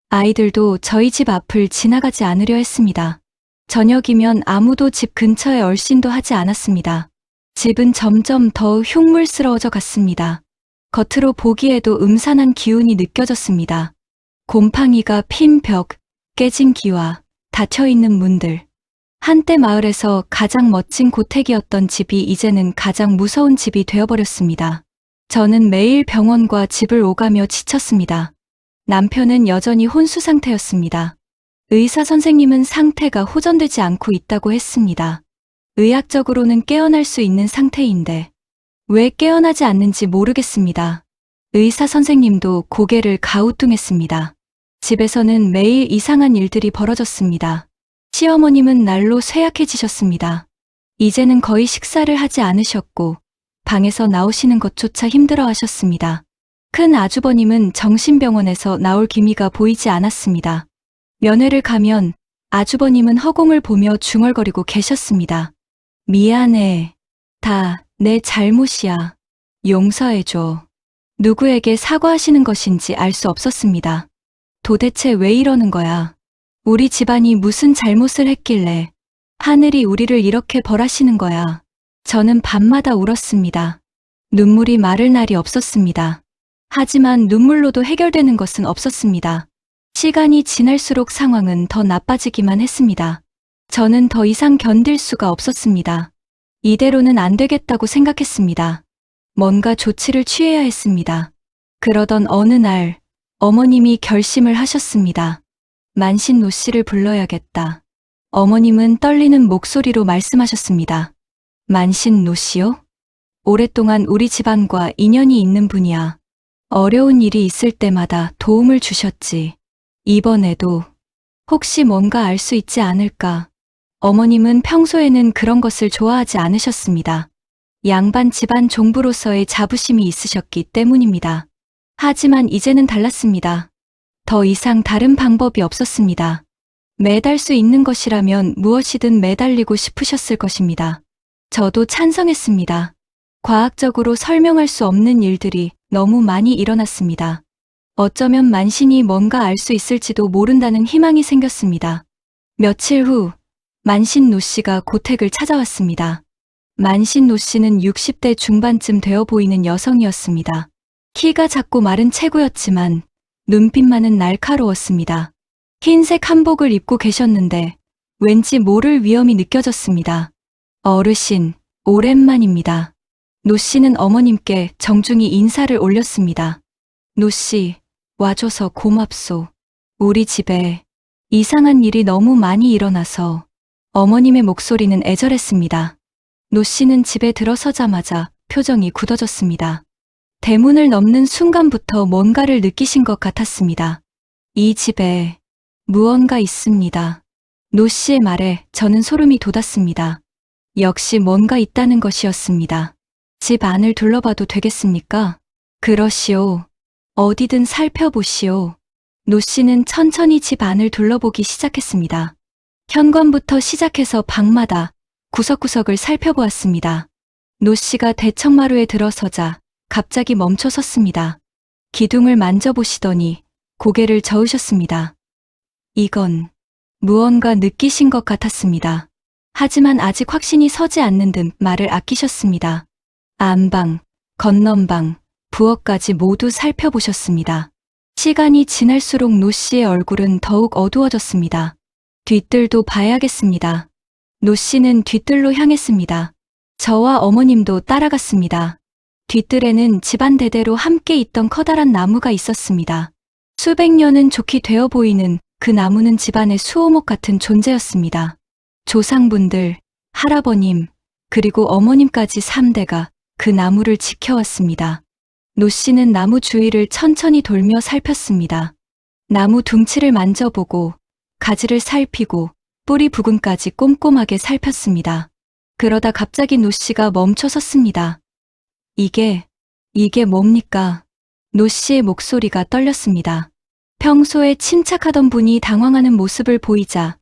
아이들도 저희 집 앞을 지나가지 않으려 했습니다. 저녁이면 아무도 집 근처에 얼씬도 하지 않았습니다. 집은 점점 더 흉물스러워져 갔습니다. 겉으로 보기에도 음산한 기운이 느껴졌습니다. 곰팡이가 핀 벽, 깨진 기와 닫혀있는 문들. 한때 마을에서 가장 멋진 고택이었던 집이 이제는 가장 무서운 집이 되어버렸습니다. 저는 매일 병원과 집을 오가며 지쳤습니다. 남편은 여전히 혼수 상태였습니다. 의사 선생님은 상태가 호전되지 않고 있다고 했습니다. 의학적으로는 깨어날 수 있는 상태인데 왜 깨어나지 않는지 모르겠습니다. 의사 선생님도 고개를 가우뚱했습니다. 집에서는 매일 이상한 일들이 벌어졌습니다. 시어머님은 날로 쇠약해지셨습니다. 이제는 거의 식사를 하지 않으셨고 방에서 나오시는 것조차 힘들어하셨습니다. 큰 아주버님은 정신병원에서 나올 기미가 보이지 않았습니다. 면회를 가면 아주버님은 허공을 보며 중얼거리고 계셨습니다. 미안해. 다 내 잘못이야. 용서해줘. 누구에게 사과하시는 것인지 알 수 없었습니다. 도대체 왜 이러는 거야? 우리 집안이 무슨 잘못을 했길래 하늘이 우리를 이렇게 벌하시는 거야. 저는 밤마다 울었습니다. 눈물이 마를 날이 없었습니다. 하지만 눈물로도 해결되는 것은 없었습니다. 시간이 지날수록 상황은 더 나빠지기만 했습니다. 저는 더 이상 견딜 수가 없었습니다. 이대로는 안 되겠다고 생각했습니다. 뭔가 조치를 취해야 했습니다. 그러던 어느 날 어머님이 결심을 하셨습니다. 만신노 씨를 불러야겠다. 어머님은 떨리는 목소리로 말씀하셨습니다. 만신노 씨요? 오랫동안 우리 집안과 인연이 있는 분이야. 어려운 일이 있을 때마다 도움을 주셨지. 이번에도 혹시 뭔가 알 수 있지 않을까? 어머님은 평소에는 그런 것을 좋아하지 않으셨습니다. 양반 집안 종부로서의 자부심이 있으셨기 때문입니다. 하지만 이제는 달랐습니다. 더 이상 다른 방법이 없었습니다. 매달 수 있는 것이라면 무엇이든 매달리고 싶으셨을 것입니다. 저도 찬성했습니다. 과학적으로 설명할 수 없는 일들이 너무 많이 일어났습니다. 어쩌면 만신이 뭔가 알 수 있을지도 모른다는 희망이 생겼습니다. 며칠 후 만신노 씨가 고택을 찾아왔습니다. 만신노 씨는 60대 중반쯤 되어 보이는 여성이었습니다. 키가 작고 마른 체구였지만 눈빛만은 날카로웠습니다. 흰색 한복을 입고 계셨는데 왠지 모를 위험이 느껴졌습니다. 어르신, 오랜만입니다. 노 씨는 어머님께 정중히 인사를 올렸습니다. 노 씨, 와줘서 고맙소. 우리 집에 이상한 일이 너무 많이 일어나서 어머님의 목소리는 애절했습니다. 노 씨는 집에 들어서자마자 표정이 굳어졌습니다. 대문을 넘는 순간부터 뭔가를 느끼신 것 같았습니다. 이 집에 무언가 있습니다. 노 씨의 말에 저는 소름이 돋았습니다. 역시 뭔가 있다는 것이었습니다. 집 안을 둘러봐도 되겠습니까? 그러시오. 어디든 살펴보시오. 노 씨는 천천히 집 안을 둘러보기 시작했습니다. 현관부터 시작해서 방마다 구석구석을 살펴보았습니다. 노 씨가 대청마루에 들어서자 갑자기 멈춰 섰습니다. 기둥을 만져보시더니 고개를 저으셨습니다. 이건 무언가 느끼신 것 같았습니다. 하지만 아직 확신이 서지 않는 듯 말을 아끼셨습니다. 안방, 건넌방, 부엌까지 모두 살펴보셨습니다. 시간이 지날수록 노 씨의 얼굴은 더욱 어두워졌습니다. 뒤뜰도 봐야겠습니다. 노 씨는 뒤뜰로 향했습니다. 저와 어머님도 따라갔습니다. 뒤뜰에는 집안 대대로 함께 있던 커다란 나무가 있었습니다. 수백 년은 좋게 되어 보이는 그 나무는 집안의 수호목 같은 존재였습니다. 조상분들, 할아버님, 그리고 어머님까지 3대가 그 나무를 지켜왔습니다. 노 씨는 나무 주위를 천천히 돌며 살폈습니다. 나무 둥치를 만져보고 가지를 살피고 뿌리 부근까지 꼼꼼하게 살폈습니다. 그러다 갑자기 노 씨가 멈춰 섰습니다. 이게 뭡니까? 노 씨의 목소리가 떨렸습니다. 평소에 침착하던 분이 당황하는 모습을 보이자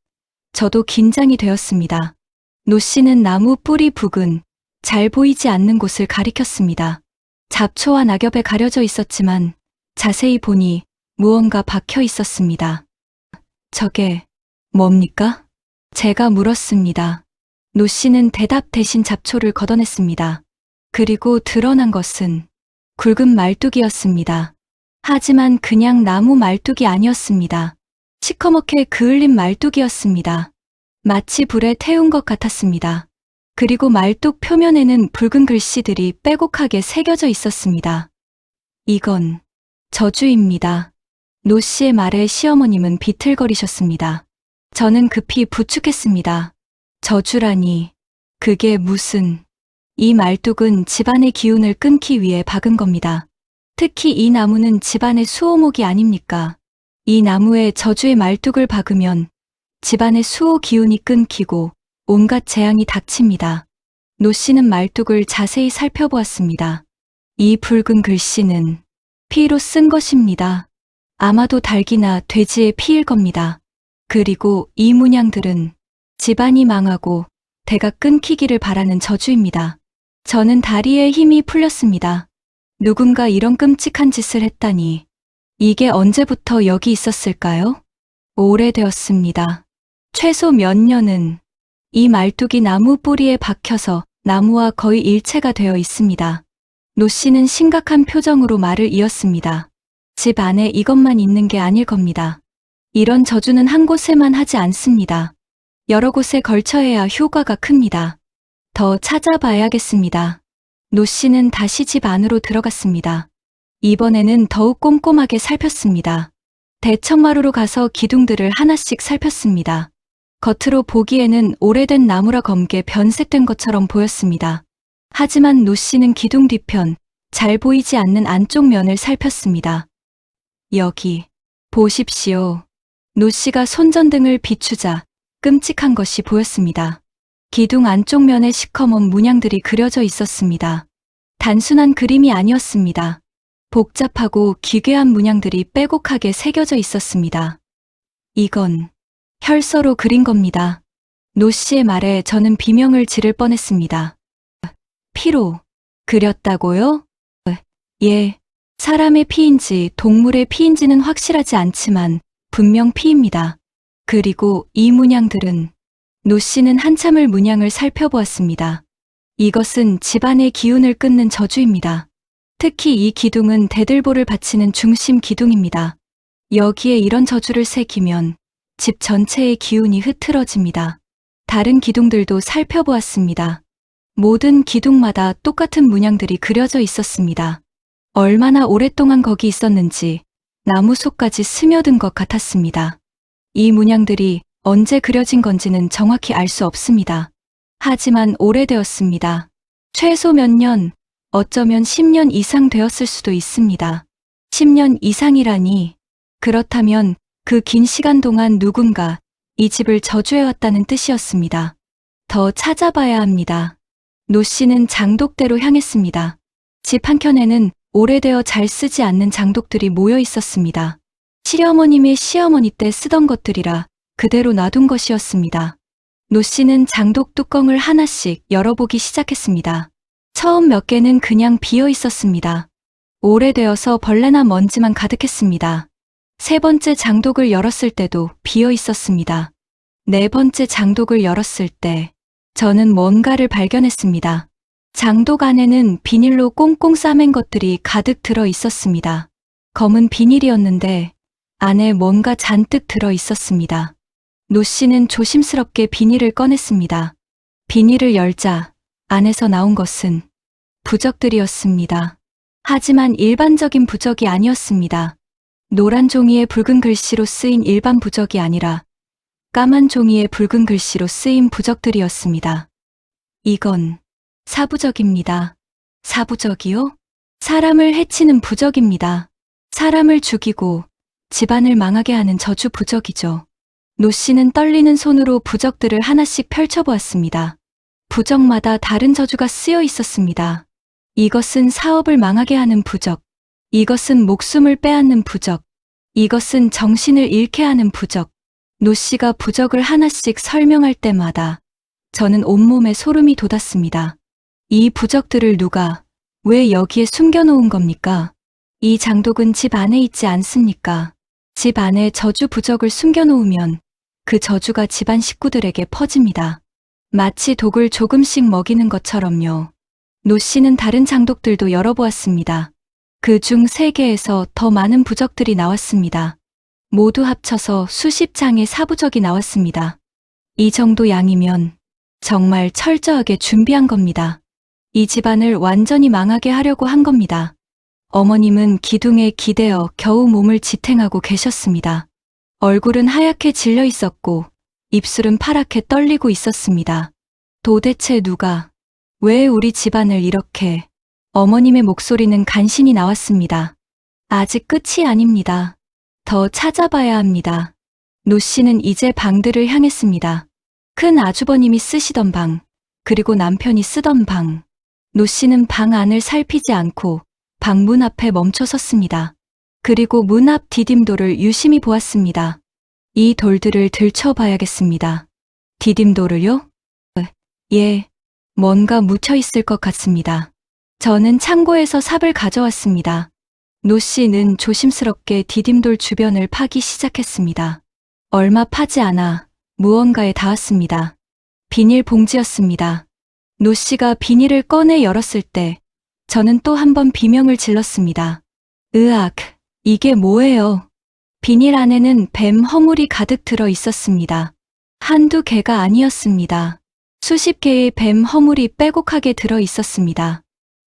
저도 긴장이 되었습니다. 노 씨는 나무 뿌리 부근, 잘 보이지 않는 곳을 가리켰습니다. 잡초와 낙엽에 가려져 있었지만 자세히 보니 무언가 박혀 있었습니다. 저게 뭡니까? 제가 물었습니다. 노 씨는 대답 대신 잡초를 걷어냈습니다. 그리고 드러난 것은 굵은 말뚝이었습니다. 하지만 그냥 나무 말뚝이 아니었습니다. 시커멓게 그을린 말뚝이었습니다. 마치 불에 태운 것 같았습니다. 그리고 말뚝 표면에는 붉은 글씨들이 빼곡하게 새겨져 있었습니다. 이건 저주입니다. 노 씨의 말에 시어머님은 비틀거리셨습니다. 저는 급히 부축했습니다. 저주라니, 그게 무슨... 이 말뚝은 집안의 기운을 끊기 위해 박은 겁니다. 특히 이 나무는 집안의 수호목이 아닙니까? 이 나무에 저주의 말뚝을 박으면 집안의 수호 기운이 끊기고 온갖 재앙이 닥칩니다. 노 씨는 말뚝을 자세히 살펴보았습니다. 이 붉은 글씨는 피로 쓴 것입니다. 아마도 닭이나 돼지의 피일 겁니다. 그리고 이 문양들은 집안이 망하고 대가 끊기기를 바라는 저주입니다. 저는 다리에 힘이 풀렸습니다. 누군가 이런 끔찍한 짓을 했다니. 이게 언제부터 여기 있었을까요? 오래되었습니다. 최소 몇 년은 이 말뚝이 나무 뿌리에 박혀서 나무와 거의 일체가 되어 있습니다. 노 씨는 심각한 표정으로 말을 이었습니다. 집 안에 이것만 있는 게 아닐 겁니다. 이런 저주는 한 곳에만 하지 않습니다. 여러 곳에 걸쳐야 효과가 큽니다. 더 찾아봐야겠습니다. 노 씨는 다시 집 안으로 들어갔습니다. 이번에는 더욱 꼼꼼하게 살폈습니다. 대청마루로 가서 기둥들을 하나씩 살폈습니다. 겉으로 보기에는 오래된 나무라 검게 변색된 것처럼 보였습니다. 하지만 노 씨는 기둥 뒤편, 잘 보이지 않는 안쪽 면을 살폈습니다. 여기, 보십시오. 노 씨가 손전등을 비추자 끔찍한 것이 보였습니다. 기둥 안쪽 면에 시커먼 문양들이 그려져 있었습니다. 단순한 그림이 아니었습니다. 복잡하고 기괴한 문양들이 빼곡하게 새겨져 있었습니다. 이건 혈서로 그린 겁니다. 노 씨의 말에 저는 비명을 지를 뻔했습니다. 피로 그렸다고요? 예, 사람의 피인지 동물의 피인지는 확실하지 않지만 분명 피입니다. 그리고 이 문양들은 노 씨는 한참을 문양을 살펴보았습니다. 이것은 집안의 기운을 끊는 저주입니다. 특히 이 기둥은 대들보를 바치는 중심 기둥입니다. 여기에 이런 저주를 새기면 집 전체의 기운이 흐트러집니다. 다른 기둥들도 살펴보았습니다. 모든 기둥마다 똑같은 문양들이 그려져 있었습니다. 얼마나 오랫동안 거기 있었는지 나무 속까지 스며든 것 같았습니다. 이 문양들이 언제 그려진 건지는 정확히 알 수 없습니다. 하지만 오래되었습니다. 최소 몇 년, 어쩌면 10년 이상 되었을 수도 있습니다. 10년 이상이라니, 그렇다면 그 긴 시간 동안 누군가 이 집을 저주해왔다는 뜻이었습니다. 더 찾아봐야 합니다. 노 씨는 장독대로 향했습니다. 집 한켠에는 오래되어 잘 쓰지 않는 장독들이 모여 있었습니다. 시어머님의 시어머니 때 쓰던 것들이라 그대로 놔둔 것이었습니다. 노 씨는 장독 뚜껑을 하나씩 열어보기 시작했습니다. 처음 몇 개는 그냥 비어 있었습니다. 오래되어서 벌레나 먼지만 가득했습니다. 세 번째 장독을 열었을 때도 비어 있었습니다. 네 번째 장독을 열었을 때 저는 뭔가를 발견했습니다. 장독 안에는 비닐로 꽁꽁 싸맨 것들이 가득 들어 있었습니다. 검은 비닐이었는데 안에 뭔가 잔뜩 들어 있었습니다. 노 씨는 조심스럽게 비닐을 꺼냈습니다. 비닐을 열자 안에서 나온 것은 부적들이었습니다. 하지만 일반적인 부적이 아니었습니다. 노란 종이에 붉은 글씨로 쓰인 일반 부적이 아니라 까만 종이에 붉은 글씨로 쓰인 부적들이었습니다. 이건 사부적입니다. 사부적이요? 사람을 해치는 부적입니다. 사람을 죽이고 집안을 망하게 하는 저주 부적이죠. 노 씨는 떨리는 손으로 부적들을 하나씩 펼쳐보았습니다. 부적마다 다른 저주가 쓰여 있었습니다. 이것은 사업을 망하게 하는 부적, 이것은 목숨을 빼앗는 부적, 이것은 정신을 잃게 하는 부적. 노 씨가 부적을 하나씩 설명할 때마다 저는 온몸에 소름이 돋았습니다. 이 부적들을 누가 왜 여기에 숨겨놓은 겁니까? 이 장독은 집 안에 있지 않습니까? 집 안에 저주 부적을 숨겨놓으면 그 저주가 집안 식구들에게 퍼집니다. 마치 독을 조금씩 먹이는 것처럼요. 노 씨는 다른 장독들도 열어보았습니다. 그중 3개에서 더 많은 부적들이 나왔습니다. 모두 합쳐서 수십 장의 사부적이 나왔습니다. 이 정도 양이면 정말 철저하게 준비한 겁니다. 이 집안을 완전히 망하게 하려고 한 겁니다. 어머님은 기둥에 기대어 겨우 몸을 지탱하고 계셨습니다. 얼굴은 하얗게 질려 있었고 입술은 파랗게 떨리고 있었습니다. 도대체 누가, 왜 우리 집안을 이렇게... 어머님의 목소리는 간신히 나왔습니다. 아직 끝이 아닙니다. 더 찾아봐야 합니다. 노 씨는 이제 방들을 향했습니다. 큰 아주버님이 쓰시던 방, 그리고 남편이 쓰던 방. 노 씨는 방 안을 살피지 않고 방 문 앞에 멈춰 섰습니다. 그리고 문 앞 디딤돌을 유심히 보았습니다. 이 돌들을 들춰봐야겠습니다. 디딤돌을요? 예, 뭔가 묻혀 있을 것 같습니다. 저는 창고에서 삽을 가져왔습니다. 노 씨는 조심스럽게 디딤돌 주변을 파기 시작했습니다. 얼마 파지 않아 무언가에 닿았습니다. 비닐 봉지였습니다. 노 씨가 비닐을 꺼내 열었을 때 저는 또 한 번 비명을 질렀습니다. 으악, 이게 뭐예요? 비닐 안에는 뱀 허물이 가득 들어 있었습니다. 한두 개가 아니었습니다. 수십 개의 뱀 허물이 빼곡하게 들어 있었습니다.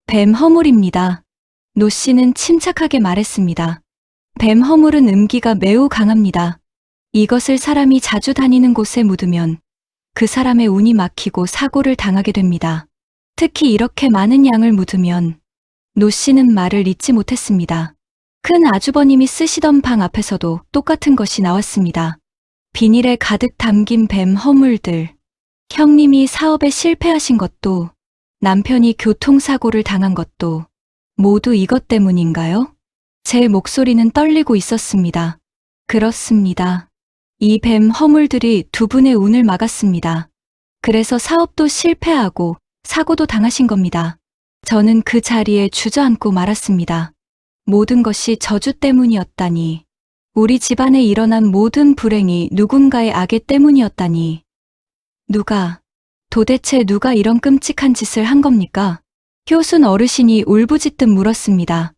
뱀 허물입니다. 노 씨는 침착하게 말했습니다. 뱀 허물은 음기가 매우 강합니다. 이것을 사람이 자주 다니는 곳에 묻으면 그 사람의 운이 막히고 사고를 당하게 됩니다. 특히 이렇게 많은 양을 묻으면. 노 씨는 말을 잇지 못했습니다. 큰 아주버님이 쓰시던 방 앞에서도 똑같은 것이 나왔습니다. 비닐에 가득 담긴 뱀 허물들. 형님이 사업에 실패하신 것도, 남편이 교통사고를 당한 것도 모두 이것 때문인가요? 제 목소리는 떨리고 있었습니다. 그렇습니다. 이 뱀 허물들이 두 분의 운을 막았습니다. 그래서 사업도 실패하고 사고도 당하신 겁니다. 저는 그 자리에 주저앉고 말았습니다. 모든 것이 저주 때문이었다니. 우리 집안에 일어난 모든 불행이 누군가의 악의 때문이었다니. 도대체 누가 이런 끔찍한 짓을 한 겁니까? 효순 어르신이 울부짖듯 물었습니다.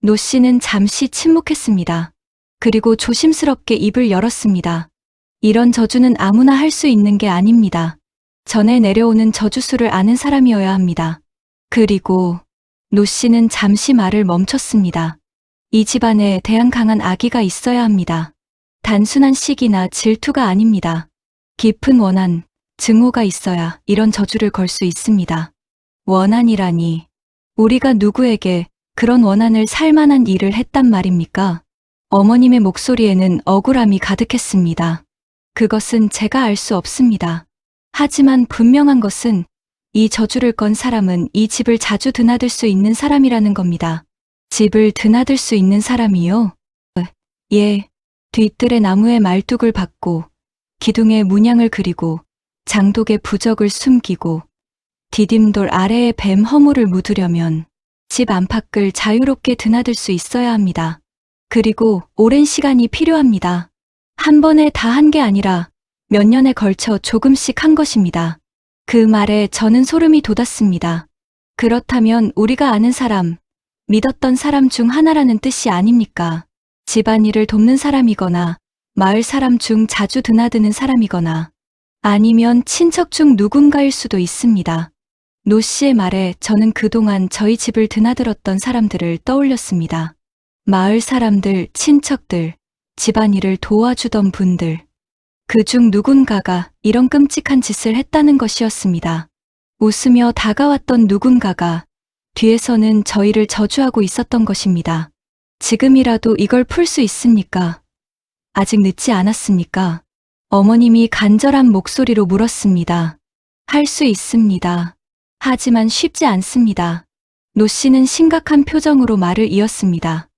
노 씨는 잠시 침묵했습니다. 그리고 조심스럽게 입을 열었습니다. 이런 저주는 아무나 할 수 있는 게 아닙니다. 전에 내려오는 저주수를 아는 사람이어야 합니다. 그리고 노 씨는 잠시 말을 멈췄습니다. 이 집안에 대한 강한 악의가 있어야 합니다. 단순한 시기나 질투가 아닙니다. 깊은 원한, 증오가 있어야 이런 저주를 걸 수 있습니다. 원한이라니, 우리가 누구에게 그런 원한을 살 만한 일을 했단 말입니까? 어머님의 목소리에는 억울함이 가득했습니다. 그것은 제가 알 수 없습니다. 하지만 분명한 것은 이 저주를 건 사람은 이 집을 자주 드나들 수 있는 사람이라는 겁니다. 집을 드나들 수 있는 사람이요? 예, 뒤뜰에 나무에 말뚝을 박고 기둥에 문양을 그리고 장독에 부적을 숨기고 디딤돌 아래에 뱀 허물을 묻으려면 집 안팎을 자유롭게 드나들 수 있어야 합니다. 그리고 오랜 시간이 필요합니다. 한 번에 다 한 게 아니라 몇 년에 걸쳐 조금씩 한 것입니다. 그 말에 저는 소름이 돋았습니다. 그렇다면 우리가 아는 사람, 믿었던 사람 중 하나라는 뜻이 아닙니까? 집안일을 돕는 사람이거나 마을 사람 중 자주 드나드는 사람이거나 아니면 친척 중 누군가일 수도 있습니다. 노 씨의 말에 저는 그동안 저희 집을 드나들었던 사람들을 떠올렸습니다. 마을 사람들, 친척들, 집안일을 도와주던 분들. 그중 누군가가 이런 끔찍한 짓을 했다는 것이었습니다. 웃으며 다가왔던 누군가가 뒤에서는 저희를 저주하고 있었던 것입니다. 지금이라도 이걸 풀 수 있습니까? 아직 늦지 않았습니까? 어머님이 간절한 목소리로 물었습니다. 할 수 있습니다. 하지만 쉽지 않습니다. 노 씨는 심각한 표정으로 말을 이었습니다.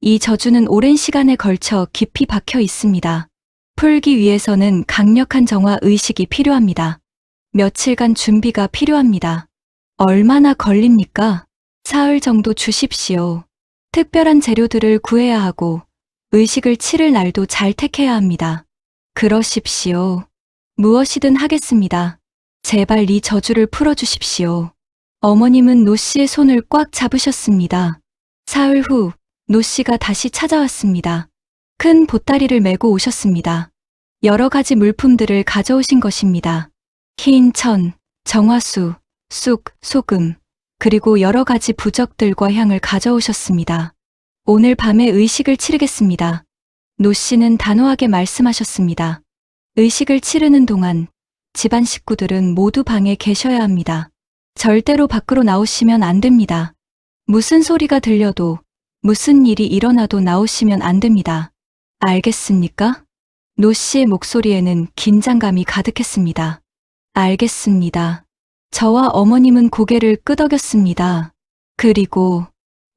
이 저주는 오랜 시간에 걸쳐 깊이 박혀 있습니다. 풀기 위해서는 강력한 정화 의식이 필요합니다. 며칠간 준비가 필요합니다. 얼마나 걸립니까? 사흘 정도 주십시오. 특별한 재료들을 구해야 하고 의식을 치를 날도 잘 택해야 합니다. 그러십시오. 무엇이든 하겠습니다. 제발 이 저주를 풀어주십시오. 어머님은 노 씨의 손을 꽉 잡으셨습니다. 사흘 후 노 씨가 다시 찾아왔습니다. 큰 보따리를 메고 오셨습니다. 여러 가지 물품들을 가져오신 것입니다. 흰 천, 정화수, 쑥, 소금, 그리고 여러 가지 부적들과 향을 가져오셨습니다. 오늘 밤에 의식을 치르겠습니다. 노 씨는 단호하게 말씀하셨습니다. 의식을 치르는 동안 집안 식구들은 모두 방에 계셔야 합니다. 절대로 밖으로 나오시면 안 됩니다. 무슨 소리가 들려도 무슨 일이 일어나도 나오시면 안 됩니다. 알겠습니까? 노 씨의 목소리에는 긴장감이 가득했습니다. 알겠습니다. 저와 어머님은 고개를 끄덕였습니다. 그리고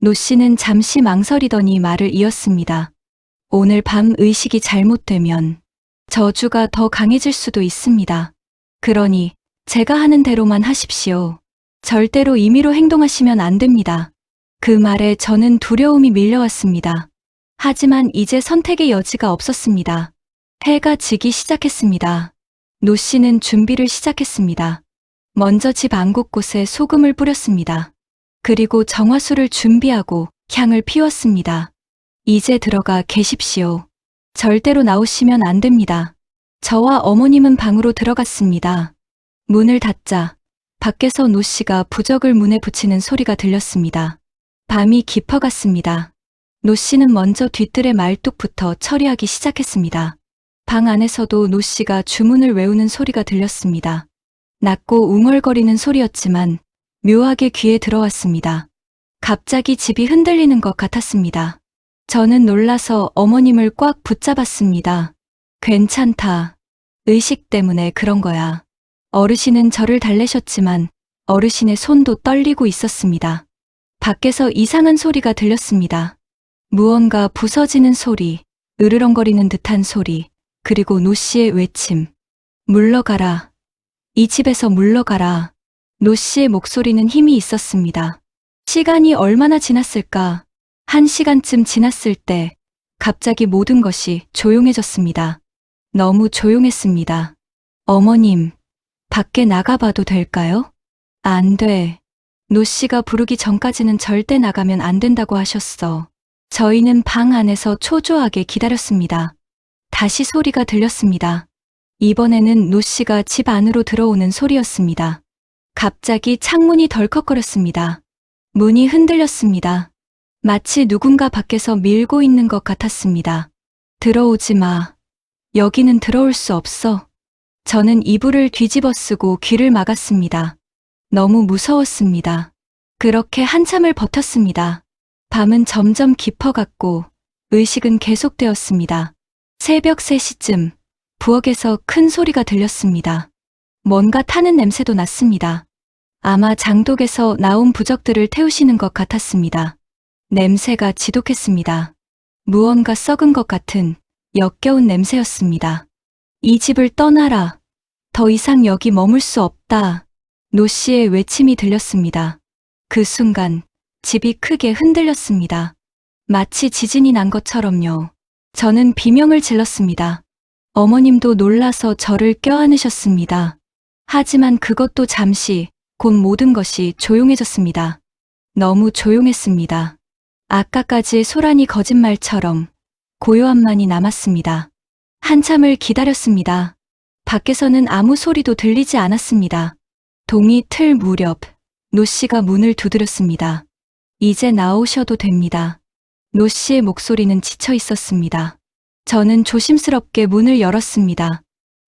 노 씨는 잠시 망설이더니 말을 이었습니다. 오늘 밤 의식이 잘못되면 저주가 더 강해질 수도 있습니다. 그러니 제가 하는 대로만 하십시오. 절대로 임의로 행동하시면 안 됩니다. 그 말에 저는 두려움이 밀려왔습니다. 하지만 이제 선택의 여지가 없었습니다. 해가 지기 시작했습니다. 노 씨는 준비를 시작했습니다. 먼저 집 안 곳곳에 소금을 뿌렸습니다. 그리고 정화수를 준비하고 향을 피웠습니다. 이제 들어가 계십시오. 절대로 나오시면 안 됩니다. 저와 어머님은 방으로 들어갔습니다. 문을 닫자 밖에서 노 씨가 부적을 문에 붙이는 소리가 들렸습니다. 밤이 깊어갔습니다. 노 씨는 먼저 뒤뜰의 말뚝부터 처리하기 시작했습니다. 방 안에서도 노 씨가 주문을 외우는 소리가 들렸습니다. 낮고 웅얼거리는 소리였지만 묘하게 귀에 들어왔습니다. 갑자기 집이 흔들리는 것 같았습니다. 저는 놀라서 어머님을 꽉 붙잡았습니다. 괜찮다. 의식 때문에 그런 거야. 어르신은 저를 달래셨지만 어르신의 손도 떨리고 있었습니다. 밖에서 이상한 소리가 들렸습니다. 무언가 부서지는 소리, 으르렁거리는 듯한 소리, 그리고 노 씨의 외침. 물러가라. 이 집에서 물러가라. 노 씨의 목소리는 힘이 있었습니다. 시간이 얼마나 지났을까? 1시간쯤 지났을 때 갑자기 모든 것이 조용해졌습니다. 너무 조용했습니다. 어머님, 밖에 나가봐도 될까요? 안 돼. 노 씨가 부르기 전까지는 절대 나가면 안 된다고 하셨어. 저희는 방 안에서 초조하게 기다렸습니다. 다시 소리가 들렸습니다. 이번에는 노 씨가 집 안으로 들어오는 소리였습니다. 갑자기 창문이 덜컥거렸습니다. 문이 흔들렸습니다. 마치 누군가 밖에서 밀고 있는 것 같았습니다. 들어오지 마. 여기는 들어올 수 없어. 저는 이불을 뒤집어 쓰고 귀를 막았습니다. 너무 무서웠습니다. 그렇게 한참을 버텼습니다. 밤은 점점 깊어갔고 의식은 계속되었습니다. 새벽 3시쯤 부엌에서 큰 소리가 들렸습니다. 뭔가 타는 냄새도 났습니다. 아마 장독에서 나온 부적들을 태우시는 것 같았습니다. 냄새가 지독했습니다. 무언가 썩은 것 같은 역겨운 냄새였습니다. 이 집을 떠나라. 더 이상 여기 머물 수 없다. 노 씨의 외침이 들렸습니다. 그 순간 집이 크게 흔들렸습니다. 마치 지진이 난 것처럼요. 저는 비명을 질렀습니다. 어머님도 놀라서 저를 껴안으셨습니다. 하지만 그것도 잠시, 곧 모든 것이 조용해졌습니다. 너무 조용했습니다. 아까까지의 소란이 거짓말처럼 고요함만이 남았습니다. 한참을 기다렸습니다. 밖에서는 아무 소리도 들리지 않았습니다. 동이 틀 무렵 노 씨가 문을 두드렸습니다. 이제 나오셔도 됩니다. 노 씨의 목소리는 지쳐 있었습니다. 저는 조심스럽게 문을 열었습니다.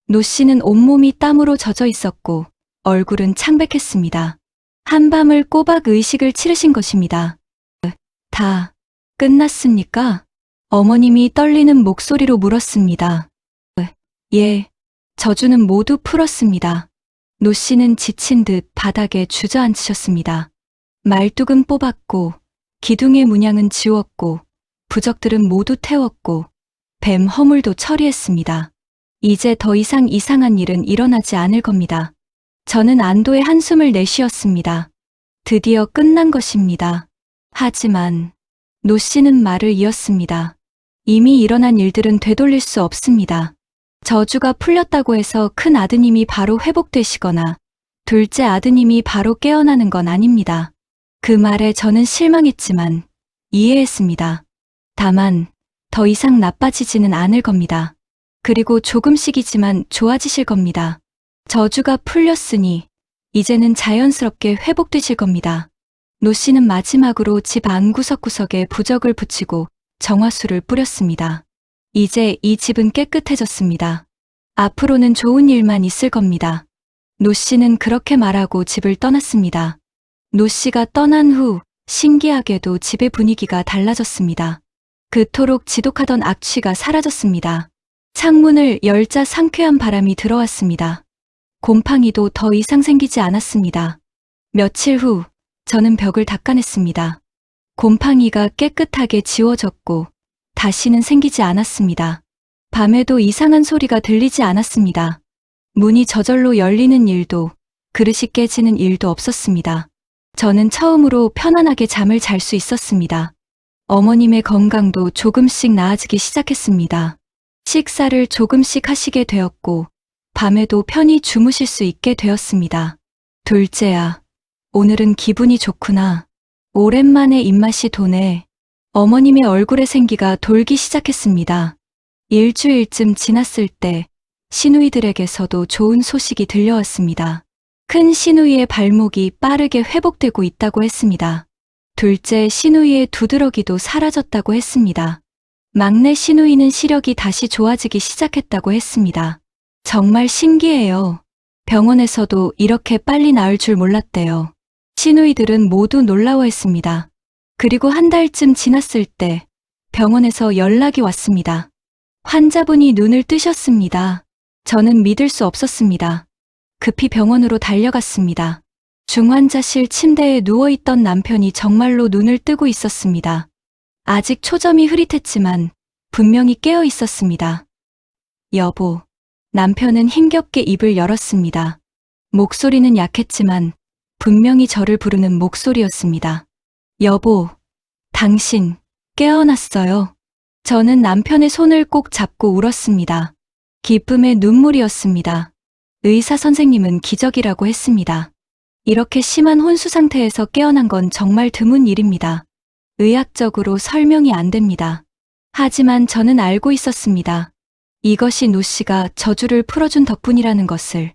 노 씨는 온몸이 땀으로 젖어 있었고 얼굴은 창백했습니다. 한밤을 꼬박 의식을 치르신 것입니다. 다 끝났습니까? 어머님이 떨리는 목소리로 물었습니다. 예, 저주는 모두 풀었습니다. 노 씨는 지친 듯 바닥에 주저앉으셨습니다. 말뚝은 뽑았고, 기둥의 문양은 지웠고, 부적들은 모두 태웠고, 뱀 허물도 처리했습니다. 이제 더 이상 이상한 일은 일어나지 않을 겁니다. 저는 안도의 한숨을 내쉬었습니다. 드디어 끝난 것입니다. 하지만 노 씨는 말을 이었습니다. 이미 일어난 일들은 되돌릴 수 없습니다. 저주가 풀렸다고 해서 큰 아드님이 바로 회복되시거나 둘째 아드님이 바로 깨어나는 건 아닙니다. 그 말에 저는 실망했지만 이해했습니다. 다만 더 이상 나빠지지는 않을 겁니다. 그리고 조금씩이지만 좋아지실 겁니다. 저주가 풀렸으니 이제는 자연스럽게 회복되실 겁니다. 노 씨는 마지막으로 집 안 구석구석에 부적을 붙이고 정화수를 뿌렸습니다. 이제 이 집은 깨끗해졌습니다. 앞으로는 좋은 일만 있을 겁니다. 노 씨는 그렇게 말하고 집을 떠났습니다. 노 씨가 떠난 후 신기하게도 집의 분위기가 달라졌습니다. 그토록 지독하던 악취가 사라졌습니다. 창문을 열자 상쾌한 바람이 들어왔습니다. 곰팡이도 더 이상 생기지 않았습니다. 며칠 후 저는 벽을 닦아냈습니다. 곰팡이가 깨끗하게 지워졌고 다시는 생기지 않았습니다. 밤에도 이상한 소리가 들리지 않았습니다. 문이 저절로 열리는 일도 그릇이 깨지는 일도 없었습니다. 저는 처음으로 편안하게 잠을 잘 수 있었습니다. 어머님의 건강도 조금씩 나아지기 시작했습니다. 식사를 조금씩 하시게 되었고 밤에도 편히 주무실 수 있게 되었습니다. 둘째야, 오늘은 기분이 좋구나. 오랜만에 입맛이 도네. 어머님의 얼굴에 생기가 돌기 시작했습니다. 일주일쯤 지났을 때 시누이들에게서도 좋은 소식이 들려왔습니다. 큰 시누이의 발목이 빠르게 회복되고 있다고 했습니다. 둘째 시누이의 두드러기도 사라졌다고 했습니다. 막내 시누이는 시력이 다시 좋아지기 시작했다고 했습니다. 정말 신기해요. 병원에서도 이렇게 빨리 나을 줄 몰랐대요. 시누이들은 모두 놀라워했습니다. 그리고 한 달쯤 지났을 때 병원에서 연락이 왔습니다. 환자분이 눈을 뜨셨습니다. 저는 믿을 수 없었습니다. 급히 병원으로 달려갔습니다. 중환자실 침대에 누워있던 남편이 정말로 눈을 뜨고 있었습니다. 아직 초점이 흐릿했지만 분명히 깨어 있었습니다. 여보, 남편은 힘겹게 입을 열었습니다. 목소리는 약했지만 분명히 저를 부르는 목소리였습니다. 여보, 당신 깨어났어요. 저는 남편의 손을 꼭 잡고 울었습니다. 기쁨의 눈물이었습니다. 의사 선생님은 기적이라고 했습니다. 이렇게 심한 혼수 상태에서 깨어난 건 정말 드문 일입니다. 의학적으로 설명이 안 됩니다. 하지만 저는 알고 있었습니다. 이것이 노 씨가 저주를 풀어준 덕분이라는 것을.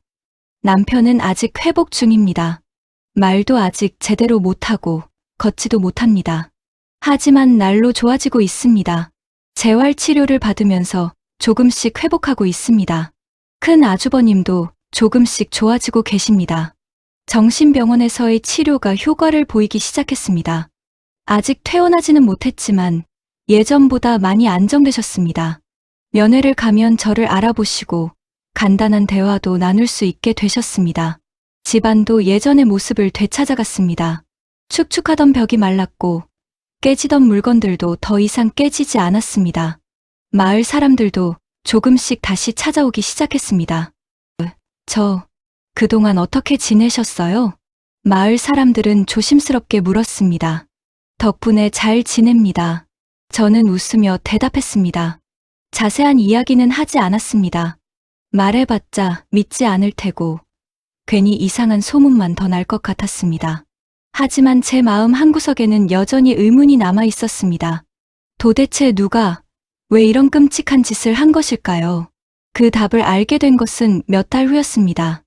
남편은 아직 회복 중입니다. 말도 아직 제대로 못하고 걷지도 못합니다. 하지만 날로 좋아지고 있습니다. 재활치료를 받으면서 조금씩 회복하고 있습니다. 큰 아주버님도 조금씩 좋아지고 계십니다. 정신병원에서의 치료가 효과를 보이기 시작했습니다. 아직 퇴원하지는 못했지만 예전보다 많이 안정되셨습니다. 면회를 가면 저를 알아보시고 간단한 대화도 나눌 수 있게 되셨습니다. 집안도 예전의 모습을 되찾아갔습니다. 축축하던 벽이 말랐고 깨지던 물건들도 더 이상 깨지지 않았습니다. 마을 사람들도 조금씩 다시 찾아오기 시작했습니다. 그동안 어떻게 지내셨어요? 마을 사람들은 조심스럽게 물었습니다. 덕분에 잘 지냅니다. 저는 웃으며 대답했습니다. 자세한 이야기는 하지 않았습니다. 말해봤자 믿지 않을 테고 괜히 이상한 소문만 더 날 것 같았습니다. 하지만 제 마음 한구석에는 여전히 의문이 남아 있었습니다. 도대체 누가 왜 이런 끔찍한 짓을 한 것일까요? 그 답을 알게 된 것은 몇 달 후였습니다.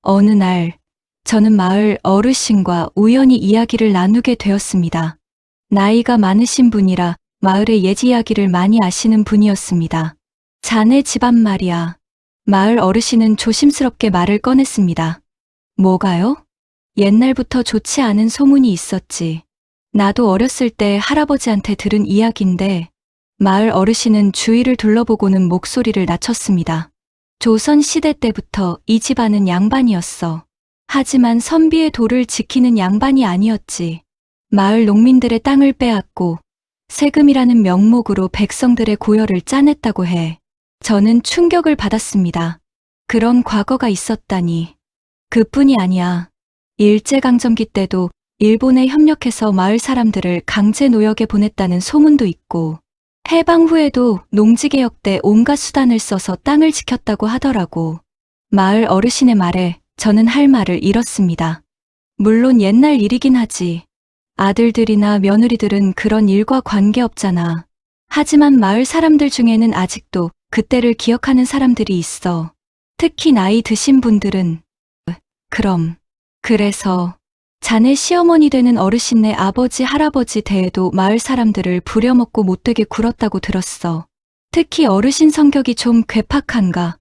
어느 날 저는 마을 어르신과 우연히 이야기를 나누게 되었습니다. 나이가 많으신 분이라 마을의 옛 이야기를 많이 아시는 분이었습니다. 자네 집안 말이야. 마을 어르신은 조심스럽게 말을 꺼냈습니다. 뭐가요? 옛날부터 좋지 않은 소문이 있었지. 나도 어렸을 때 할아버지한테 들은 이야기인데 마을 어르신은 주위를 둘러보고는 목소리를 낮췄습니다. 조선 시대 때부터 이 집안은 양반이었어. 하지만 선비의 도를 지키는 양반이 아니었지. 마을 농민들의 땅을 빼앗고 세금이라는 명목으로 백성들의 고열을 짜냈다고 해. 저는 충격을 받았습니다. 그런 과거가 있었다니. 그뿐이 아니야. 일제강점기 때도 일본에 협력해서 마을 사람들을 강제 노역에 보냈다는 소문도 있고, 해방 후에도 농지개혁 때 온갖 수단을 써서 땅을 지켰다고 하더라고. 마을 어르신의 말에 저는 할 말을 잃었습니다. 물론 옛날 일이긴 하지. 아들들이나 며느리들은 그런 일과 관계없잖아. 하지만 마을 사람들 중에는 아직도 그때를 기억하는 사람들이 있어. 특히 나이 드신 분들은. 그래서 자네 시어머니 되는 어르신네 아버지 할아버지 대에도 마을 사람들을 부려먹고 못되게 굴었다고 들었어. 특히 어르신 성격이 좀 괴팍한가.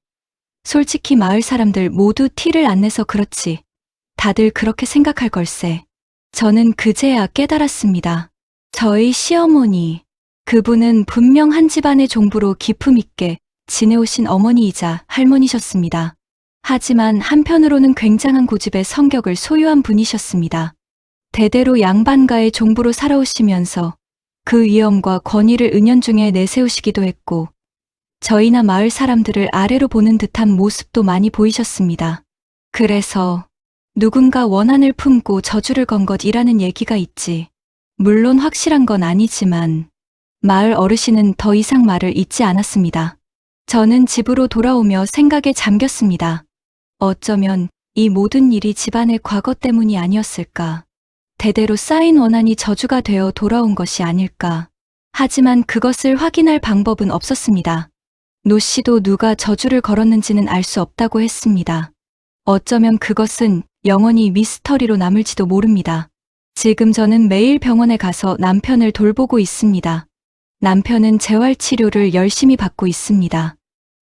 솔직히 마을 사람들 모두 티를 안 내서 그렇지. 다들 그렇게 생각할 걸세. 저는 그제야 깨달았습니다. 저희 시어머니, 그분은 분명 한 집안의 종부로 기품 있게 지내오신 어머니이자 할머니셨습니다. 하지만 한편으로는 굉장한 고집의 성격을 소유한 분이셨습니다. 대대로 양반가의 종부로 살아오시면서 그 위엄과 권위를 은연중에 내세우시기도 했고, 저희나 마을 사람들을 아래로 보는 듯한 모습도 많이 보이셨습니다. 그래서 누군가 원한을 품고 저주를 건 것이라는 얘기가 있지. 물론 확실한 건 아니지만 마을 어르신은 더 이상 말을 잇지 않았습니다. 저는 집으로 돌아오며 생각에 잠겼습니다. 어쩌면 이 모든 일이 집안의 과거 때문이 아니었을까. 대대로 쌓인 원한이 저주가 되어 돌아온 것이 아닐까. 하지만 그것을 확인할 방법은 없었습니다. 노 씨도 누가 저주를 걸었는지는 알 수 없다고 했습니다. 어쩌면 그것은 영원히 미스터리로 남을지도 모릅니다. 지금 저는 매일 병원에 가서 남편을 돌보고 있습니다. 남편은 재활치료를 열심히 받고 있습니다.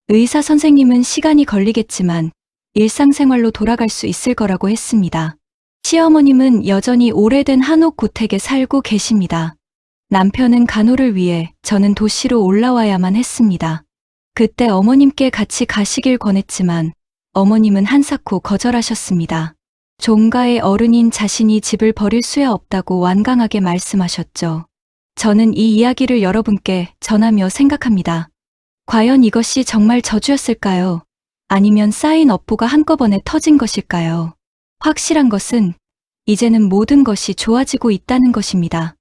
의사 선생님은 시간이 걸리겠지만 일상생활로 돌아갈 수 있을 거라고 했습니다. 시어머님은 여전히 오래된 한옥 고택에 살고 계십니다. 남편은 간호를 위해 저는 도시로 올라와야만 했습니다. 그때 어머님께 같이 가시길 권했지만 어머님은 한사코 거절하셨습니다. 종가의 어른인 자신이 집을 버릴 수야 없다고 완강하게 말씀하셨죠. 저는 이 이야기를 여러분께 전하며 생각합니다. 과연 이것이 정말 저주였을까요? 아니면 쌓인 업보가 한꺼번에 터진 것일까요? 확실한 것은 이제는 모든 것이 좋아지고 있다는 것입니다.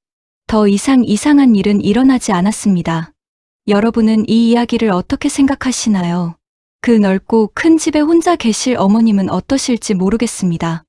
더 이상 이상한 일은 일어나지 않았습니다. 여러분은 이 이야기를 어떻게 생각하시나요? 그 넓고 큰 집에 혼자 계실 어머님은 어떠실지 모르겠습니다.